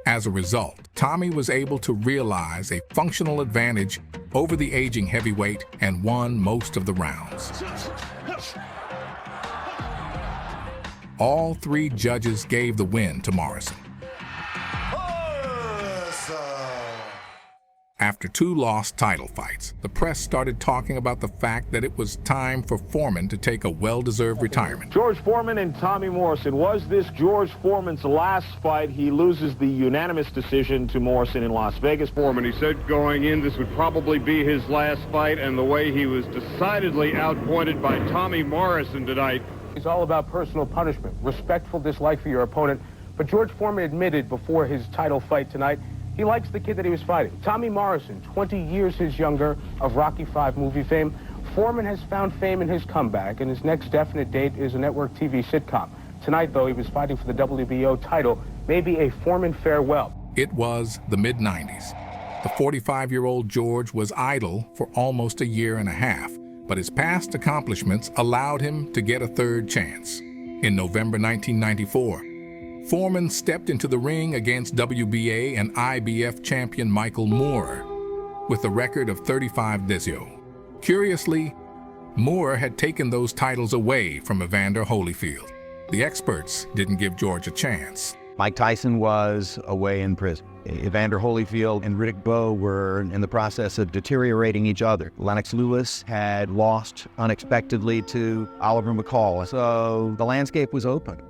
Speaker 3: As a result, Tommy was able to realize a functional advantage over the aging heavyweight and won most of the rounds. All three judges gave the win to Morrison. After two lost title fights, the press started talking about the fact that it was time for Foreman to take a well-deserved retirement.
Speaker 1: George Foreman and Tommy Morrison. Was this George Foreman's last fight? He loses the unanimous decision to Morrison in Las Vegas.
Speaker 2: Foreman, he said going in this would probably be his last fight, and the way he was decidedly outpointed by Tommy Morrison tonight.
Speaker 1: It's all about personal punishment, respectful dislike for your opponent. But George Foreman admitted before his title fight tonight he likes the kid that he was fighting. Tommy Morrison, 20 years his younger, of Rocky V movie fame. Foreman has found fame in his comeback, and his next definite date is a network TV sitcom. Tonight, though, he was fighting for the WBO title, maybe a Foreman farewell.
Speaker 3: It was the mid-90s. The 45-year-old George was idle for almost a year and a half, but his past accomplishments allowed him to get a third chance. In November 1994, Foreman stepped into the ring against WBA and IBF champion Michael Moorer with a record of 35-0. Curiously, Moorer had taken those titles away from Evander Holyfield. The experts didn't give George a chance.
Speaker 6: Mike Tyson was away in prison. Evander Holyfield and Riddick Bowe were in the process of deteriorating each other. Lennox Lewis had lost unexpectedly to Oliver McCall, so the landscape was open.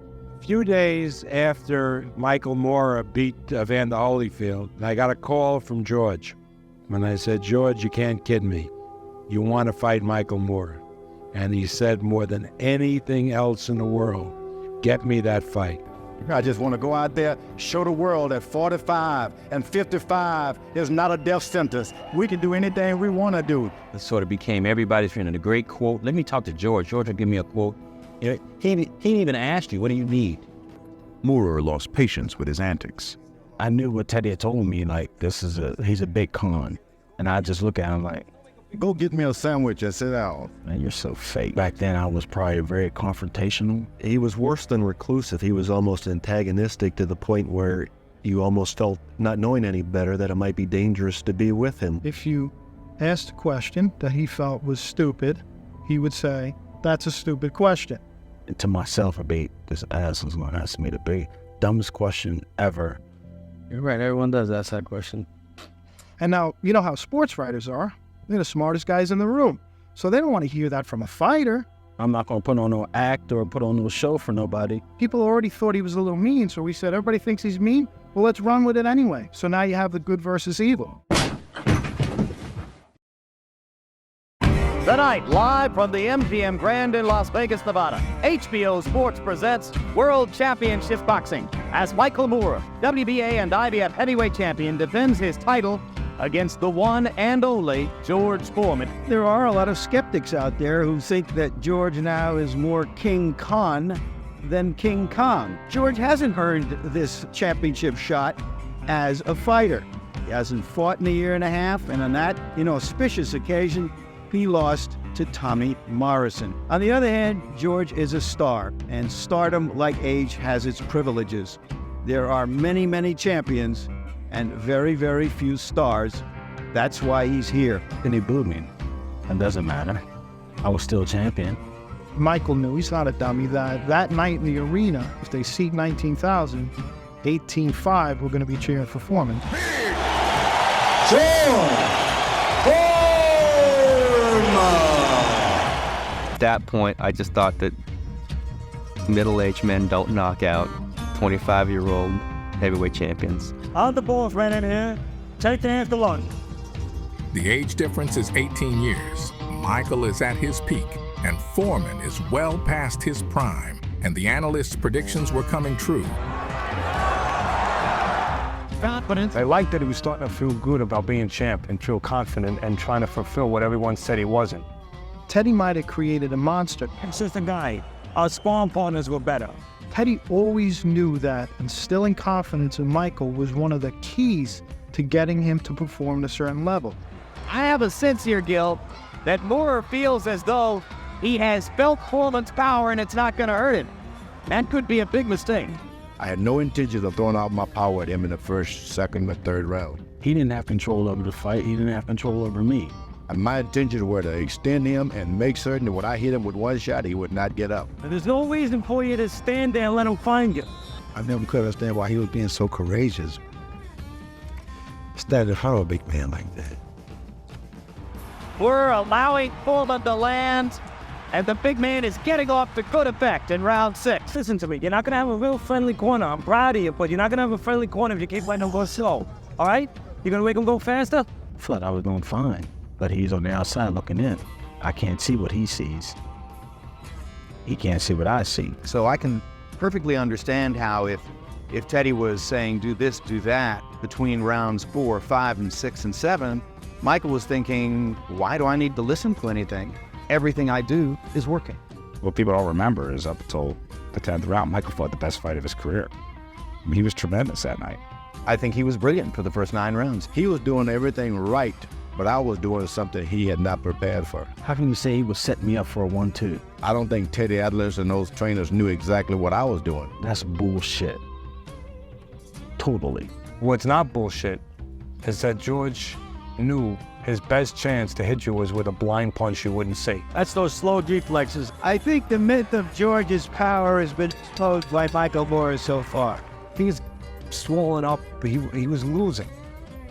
Speaker 22: Few days after Michael Moorer beat Evander Holyfield, I got a call from George. And I said, George, you can't kid me. You want to fight Michael Moorer. And he said, more than anything else in the world, get me that fight.
Speaker 23: I just want to go out there, show the world that 45 and 55 is not a death sentence. We can do anything we want to do.
Speaker 24: It sort of became everybody's friend. And a great quote. Let me talk to George. George will give me a quote. He didn't even ask you, what do you need?
Speaker 25: Moorer lost patience with his antics.
Speaker 22: I knew what Teddy had told me, like, he's a big con. And I just look at him like,
Speaker 23: go get me a sandwich and sit down.
Speaker 22: Man, you're so fake. Back then, I was probably very confrontational.
Speaker 26: He was worse than reclusive. He was almost antagonistic to the point where you almost felt, not knowing any better, that it might be dangerous to be with him.
Speaker 27: If you asked a question that he felt was stupid, he would say, that's a stupid question.
Speaker 22: And to myself, this ass was going to ask me to be dumbest question ever.
Speaker 5: You're right, everyone does ask that question.
Speaker 27: And now, you know how sports writers are. They're the smartest guys in the room. So they don't want to hear that from a fighter.
Speaker 22: I'm not going to put on no act or put on no show for nobody.
Speaker 27: People already thought he was a little mean, so we said, everybody thinks he's mean? Well, let's run with it anyway. So now you have the good versus evil.
Speaker 9: Tonight, live from the MGM Grand in Las Vegas, Nevada, HBO Sports presents World Championship Boxing as Michael Moorer, WBA and IBF heavyweight champion, defends his title against the one and only George Foreman.
Speaker 27: There are a lot of skeptics out there who think that George now is more King Khan than King Kong. George hasn't earned this championship shot as a fighter. He hasn't fought in a year and a half, and on that auspicious occasion, he lost to Tommy Morrison. On the other hand, George is a star, and stardom, like age, has its privileges. There are many, many champions and very, very few stars. That's why he's here.
Speaker 22: And he booed me. It doesn't matter. I was still champion.
Speaker 27: Michael knew, he's not a dummy, that night in the arena, if they seat 19,000, 18,500 were going to be cheering for Foreman.
Speaker 28: At that point, I just thought that middle-aged men don't knock out 25-year-old heavyweight champions.
Speaker 11: All the boys ran in here. Take the hands to lunch.
Speaker 3: The age difference is 18 years. Michael is at his peak, and Foreman is well past his prime, and the analysts' predictions were coming true.
Speaker 22: Confidence. I liked that he was starting to feel good about being champ and feel confident and trying to fulfill what everyone said he wasn't.
Speaker 27: Teddy might have created a monster.
Speaker 11: Consistent guy. Our sparring partners were better.
Speaker 27: Teddy always knew that instilling confidence in Michael was one of the keys to getting him to perform at a certain level.
Speaker 9: I have a sense here, Gil, that Moorer feels as though he has felt Foreman's power and it's not going to hurt him. That could be a big mistake.
Speaker 23: I had no intention of throwing out my power at him in the first, second, or third round.
Speaker 22: He didn't have control over the fight. He didn't have control over me.
Speaker 23: And my intentions were to extend him and make certain that when I hit him with one shot, he would not get up.
Speaker 27: There's no reason for you to stand there and let him find you.
Speaker 23: I never could understand why he was being so courageous. Stand in front of a big man like that.
Speaker 27: We're allowing Foreman to land, and the big man is getting off to good effect in round 6. Listen to me, you're not going to have a real friendly corner. I'm proud of you, but you're not going to have a friendly corner if you keep letting him go slow. All right? You're going to make him go faster?
Speaker 4: Thought I was doing fine, but he's on the outside looking in. I can't see what he sees. He can't see what I see.
Speaker 6: So I can perfectly understand how if Teddy was saying do this, do that, between rounds 4, 5, and 6, and 7, Michael was thinking, why do I need to listen to anything? Everything I do is working.
Speaker 7: What people don't remember is up until the 10th round, Michael fought the best fight of his career. I mean, he was tremendous that night.
Speaker 6: I think he was brilliant for the first 9 rounds.
Speaker 23: He was doing everything right, but I was doing something he had not prepared for.
Speaker 4: How can you say he was setting me up for a 1-2?
Speaker 23: I don't think Teddy Atlas and those trainers knew exactly what I was doing.
Speaker 4: That's bullshit. Totally.
Speaker 8: What's not bullshit is that George knew his best chance to hit you was with a blind punch you wouldn't see.
Speaker 27: That's those slow reflexes. I think the myth of George's power has been exposed by Michael Morris so far.
Speaker 8: He's swollen up, but he was losing.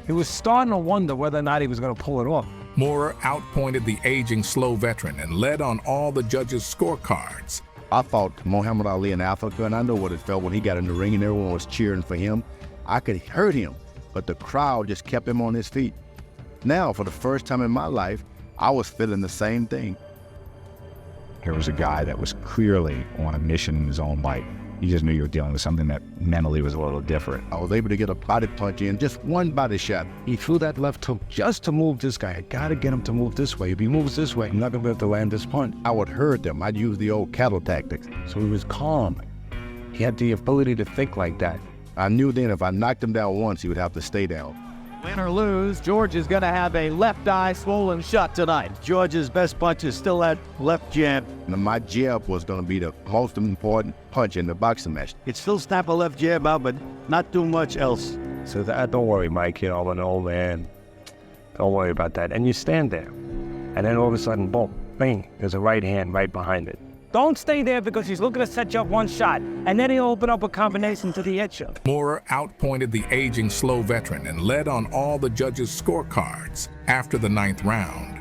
Speaker 8: He was starting to wonder whether or not he was going to pull it off.
Speaker 3: Moorer outpointed the aging slow veteran and led on all the judges' scorecards.
Speaker 23: I fought Muhammad Ali in Africa, and I know what it felt when he got in the ring and everyone was cheering for him. I could hurt him, but the crowd just kept him on his feet. Now, for the first time in my life, I was feeling the same thing.
Speaker 7: Here was a guy that was clearly on a mission in his own life. You just knew you were dealing with something that mentally was a little different.
Speaker 23: I was able to get a body punch in, just one body shot.
Speaker 8: He threw that left hook just to move this guy. I gotta get him to move this way. If he moves this way, I'm not gonna be able to land this punch.
Speaker 23: I would hurt them. I'd use the old cattle tactics.
Speaker 8: So he was calm. He had the ability to think like that.
Speaker 23: I knew then if I knocked him down once, he would have to stay down.
Speaker 27: Win or lose, George is going to have a left eye swollen shut tonight. George's best punch is still that left jab.
Speaker 23: And my jab was going to be the most important punch in the boxing match.
Speaker 27: He'd still snap a left jab out, but not too much else.
Speaker 8: So don't worry, Mike, I'm an old man. Don't worry about that. And you stand there. And then all of a sudden, boom, bang, there's a right hand right behind it.
Speaker 27: Don't stay there because he's looking to set you up one shot, and then he'll open up a combination to the edge.
Speaker 3: Moorer outpointed the aging slow veteran and led on all the judges' scorecards after the 9th round.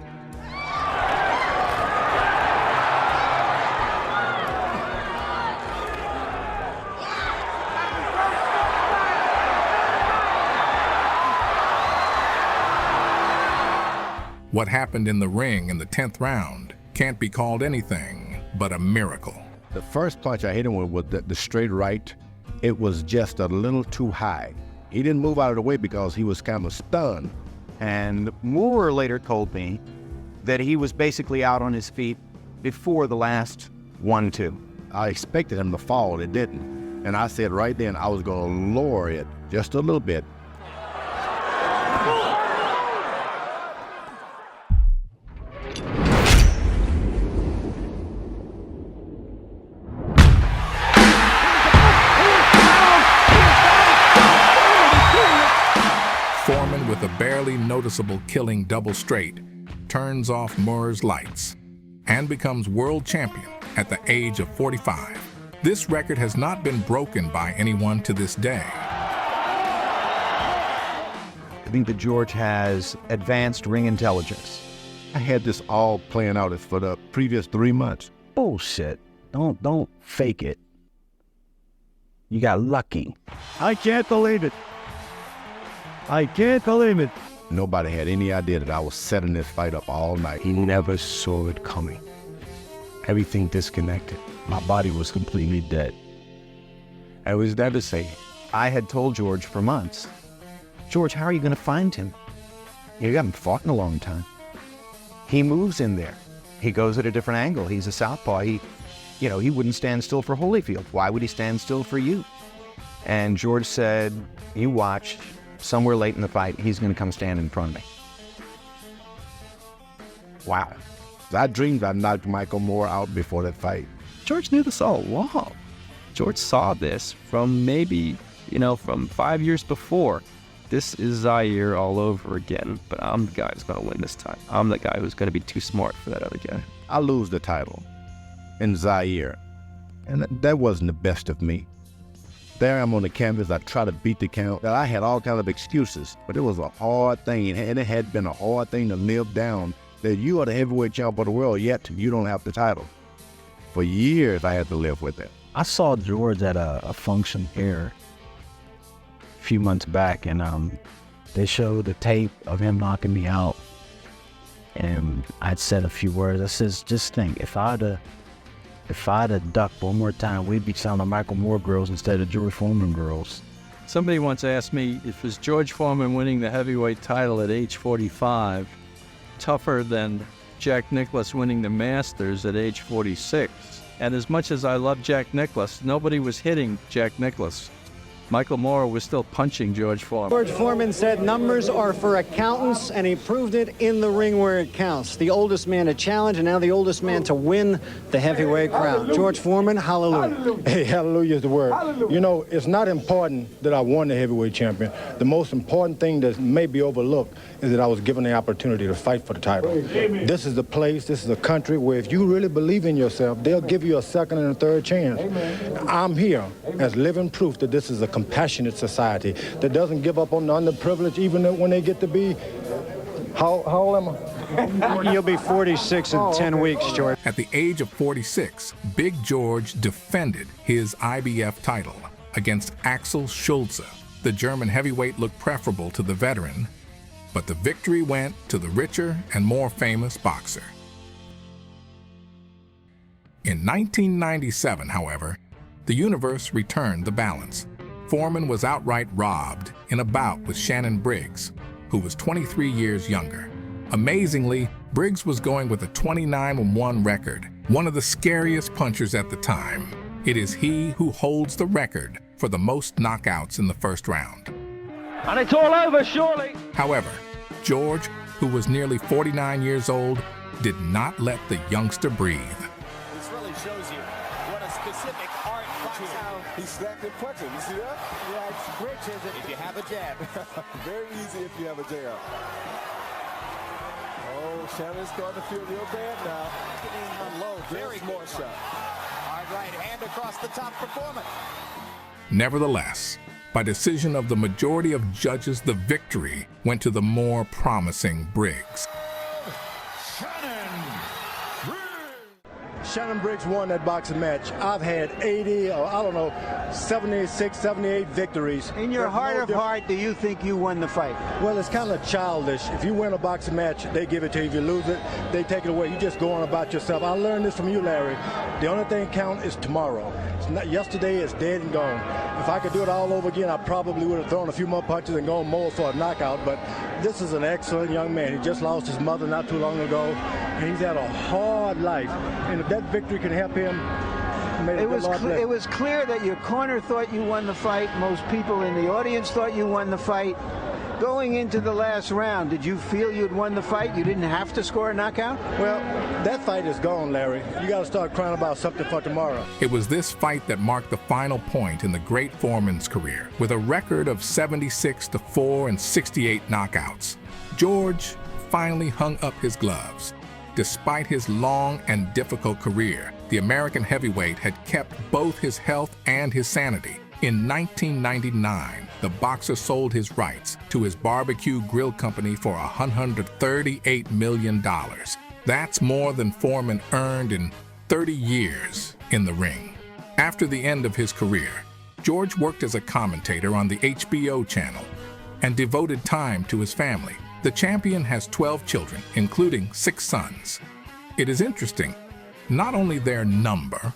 Speaker 3: What happened in the ring in the 10th round can't be called anything but a miracle.
Speaker 23: The first punch I hit him with was the straight right. It was just a little too high. He didn't move out of the way because he was kind of stunned.
Speaker 6: And Moorer later told me that he was basically out on his feet before the last 1-2.
Speaker 23: I expected him to fall, it didn't. And I said right then I was going to lower it just a little bit.
Speaker 3: Foreman, with a barely noticeable killing double straight, turns off Moorer's lights and becomes world champion at the age of 45. This record has not been broken by anyone to this day.
Speaker 6: I think that George has advanced ring intelligence.
Speaker 23: I had this all playing out for the previous 3 months.
Speaker 4: Bullshit. Don't fake it. You got lucky.
Speaker 27: I can't believe it. I can't believe it.
Speaker 23: Nobody had any idea that I was setting this fight up all night.
Speaker 8: He never saw it coming. Everything disconnected.
Speaker 4: My body was completely dead.
Speaker 8: I was devastated.
Speaker 6: I had told George for months, George, how are you going to find him? You haven't fought in a long time. He moves in there. He goes at a different angle. He's a southpaw. He wouldn't stand still for Holyfield. Why would he stand still for you? And George said, you watch. Somewhere late in the fight, he's going to come stand in front of me.
Speaker 23: Wow. I dreamed I knocked Michael Moorer out before that fight.
Speaker 28: George knew this all along. George saw this from maybe, from 5 years before. this is Zaire all over again, but I'm the guy who's going to win this time. I'm the guy who's going to be too smart for that other guy.
Speaker 23: I lose the title in Zaire, and that wasn't the best of me. There I'm on the canvas, I try to beat the count. I had all kinds of excuses, but it was a hard thing, and it had been a hard thing to live down that you are the heavyweight champ of the world, yet you don't have the title. For years, I had to live with it.
Speaker 4: I saw George at a function here a few months back, and they showed the tape of him knocking me out. And I'd said a few words. I says, just think, if I'd have ducked one more time, we'd be sounding Michael Moore girls instead of George Foreman girls.
Speaker 10: Somebody once asked me if was George Foreman winning the heavyweight title at age 45 tougher than Jack Nicklaus winning the Masters at age 46. And as much as I love Jack Nicklaus, nobody was hitting Jack Nicklaus. Michael Moore was still punching George Foreman.
Speaker 12: George Foreman said numbers are for accountants, and he proved it in the ring where it counts. The oldest man to challenge, and now the oldest man to win the heavyweight crown. George Foreman, hallelujah.
Speaker 16: Hey, hallelujah is the word. You know, it's not important that I won the heavyweight champion. The most important thing that may be overlooked is that I was given the opportunity to fight for the title. This is the place, this is a country where if you really believe in yourself, they'll give you a second and a third chance. I'm here as living proof that this is a compassionate society that doesn't give up on the underprivileged even when they get to be, how old am I?
Speaker 12: You'll be 46 in 10 weeks, George.
Speaker 3: At the age of 46, Big George defended his IBF title against Axel Schulze. The German heavyweight looked preferable to the veteran, but the victory went to the richer and more famous boxer. In 1997, however, the universe returned the balance. Foreman was outright robbed in a bout with Shannon Briggs, who was 23 years younger. Amazingly, Briggs was going with a 29-1 record, one of the scariest punchers at the time. It is he who holds the record for the most knockouts in the first round.
Speaker 12: And it's all over, surely.
Speaker 3: However, George, who was nearly 49 years old, did not let the youngster breathe.
Speaker 13: This really shows you what a specific art boxing.
Speaker 14: He's slapped and punching. You see that?
Speaker 13: Yeah, it's rich, isn't it? If you have a jab.
Speaker 14: Very easy if you have a jab. Oh, Shannon's starting to feel real bad now.
Speaker 13: Unload. Very more shot. Hard right hand across the top for Foreman.
Speaker 3: Nevertheless, by decision of the majority of judges, the victory went to the more promising Briggs.
Speaker 16: Shannon Briggs won that boxing match. I've had 80, or I don't know, 76, 78 victories.
Speaker 27: In your heart of heart, do you think you won the fight?
Speaker 16: Well, it's kind of childish. If you win a boxing match, they give it to you. If you lose it, they take it away. You just go on about yourself. I learned this from you, Larry. The only thing count is tomorrow. It's not, yesterday is dead and gone. If I could do it all over again, I probably would have thrown a few more punches and gone more for a knockout. But this is an excellent young man. He just lost his mother not too long ago, and he's had a hard life. And if that victory can help him,
Speaker 27: it was clear that your corner thought you won the fight. Most people in the audience thought you won the fight. Going into the last round, did you feel you'd won the fight? You didn't have to score a knockout?
Speaker 16: Well, that fight is gone, Larry. You got to start crying about something for tomorrow.
Speaker 3: It was this fight that marked the final point in the great Foreman's career, with a record of 76-4 and 68 knockouts. George finally hung up his gloves. Despite his long and difficult career, the American heavyweight had kept both his health and his sanity. In 1999, the boxer sold his rights to his barbecue grill company for $138 million. That's more than Foreman earned in 30 years in the ring. After the end of his career, George worked as a commentator on the HBO channel and devoted time to his family. The champion has 12 children, including 6 sons. It is interesting, not only their number,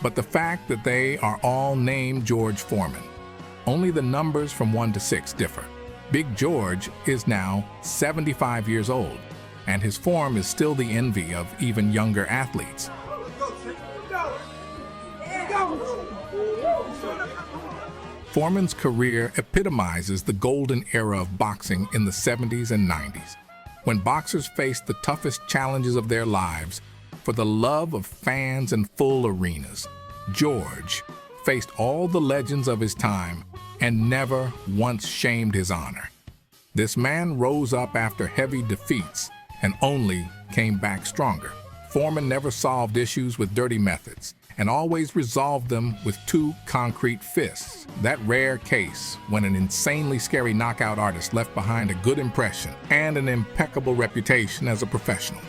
Speaker 3: but the fact that they are all named George Foreman. Only the numbers from 1 to 6 differ. Big George is now 75 years old, and his form is still the envy of even younger athletes. Foreman's career epitomizes the golden era of boxing in the 70s and 90s, when boxers faced the toughest challenges of their lives for the love of fans and full arenas. George faced all the legends of his time and never once shamed his honor. This man rose up after heavy defeats and only came back stronger. Foreman never solved issues with dirty methods and always resolved them with 2 concrete fists. That rare case when an insanely scary knockout artist left behind a good impression and an impeccable reputation as a professional.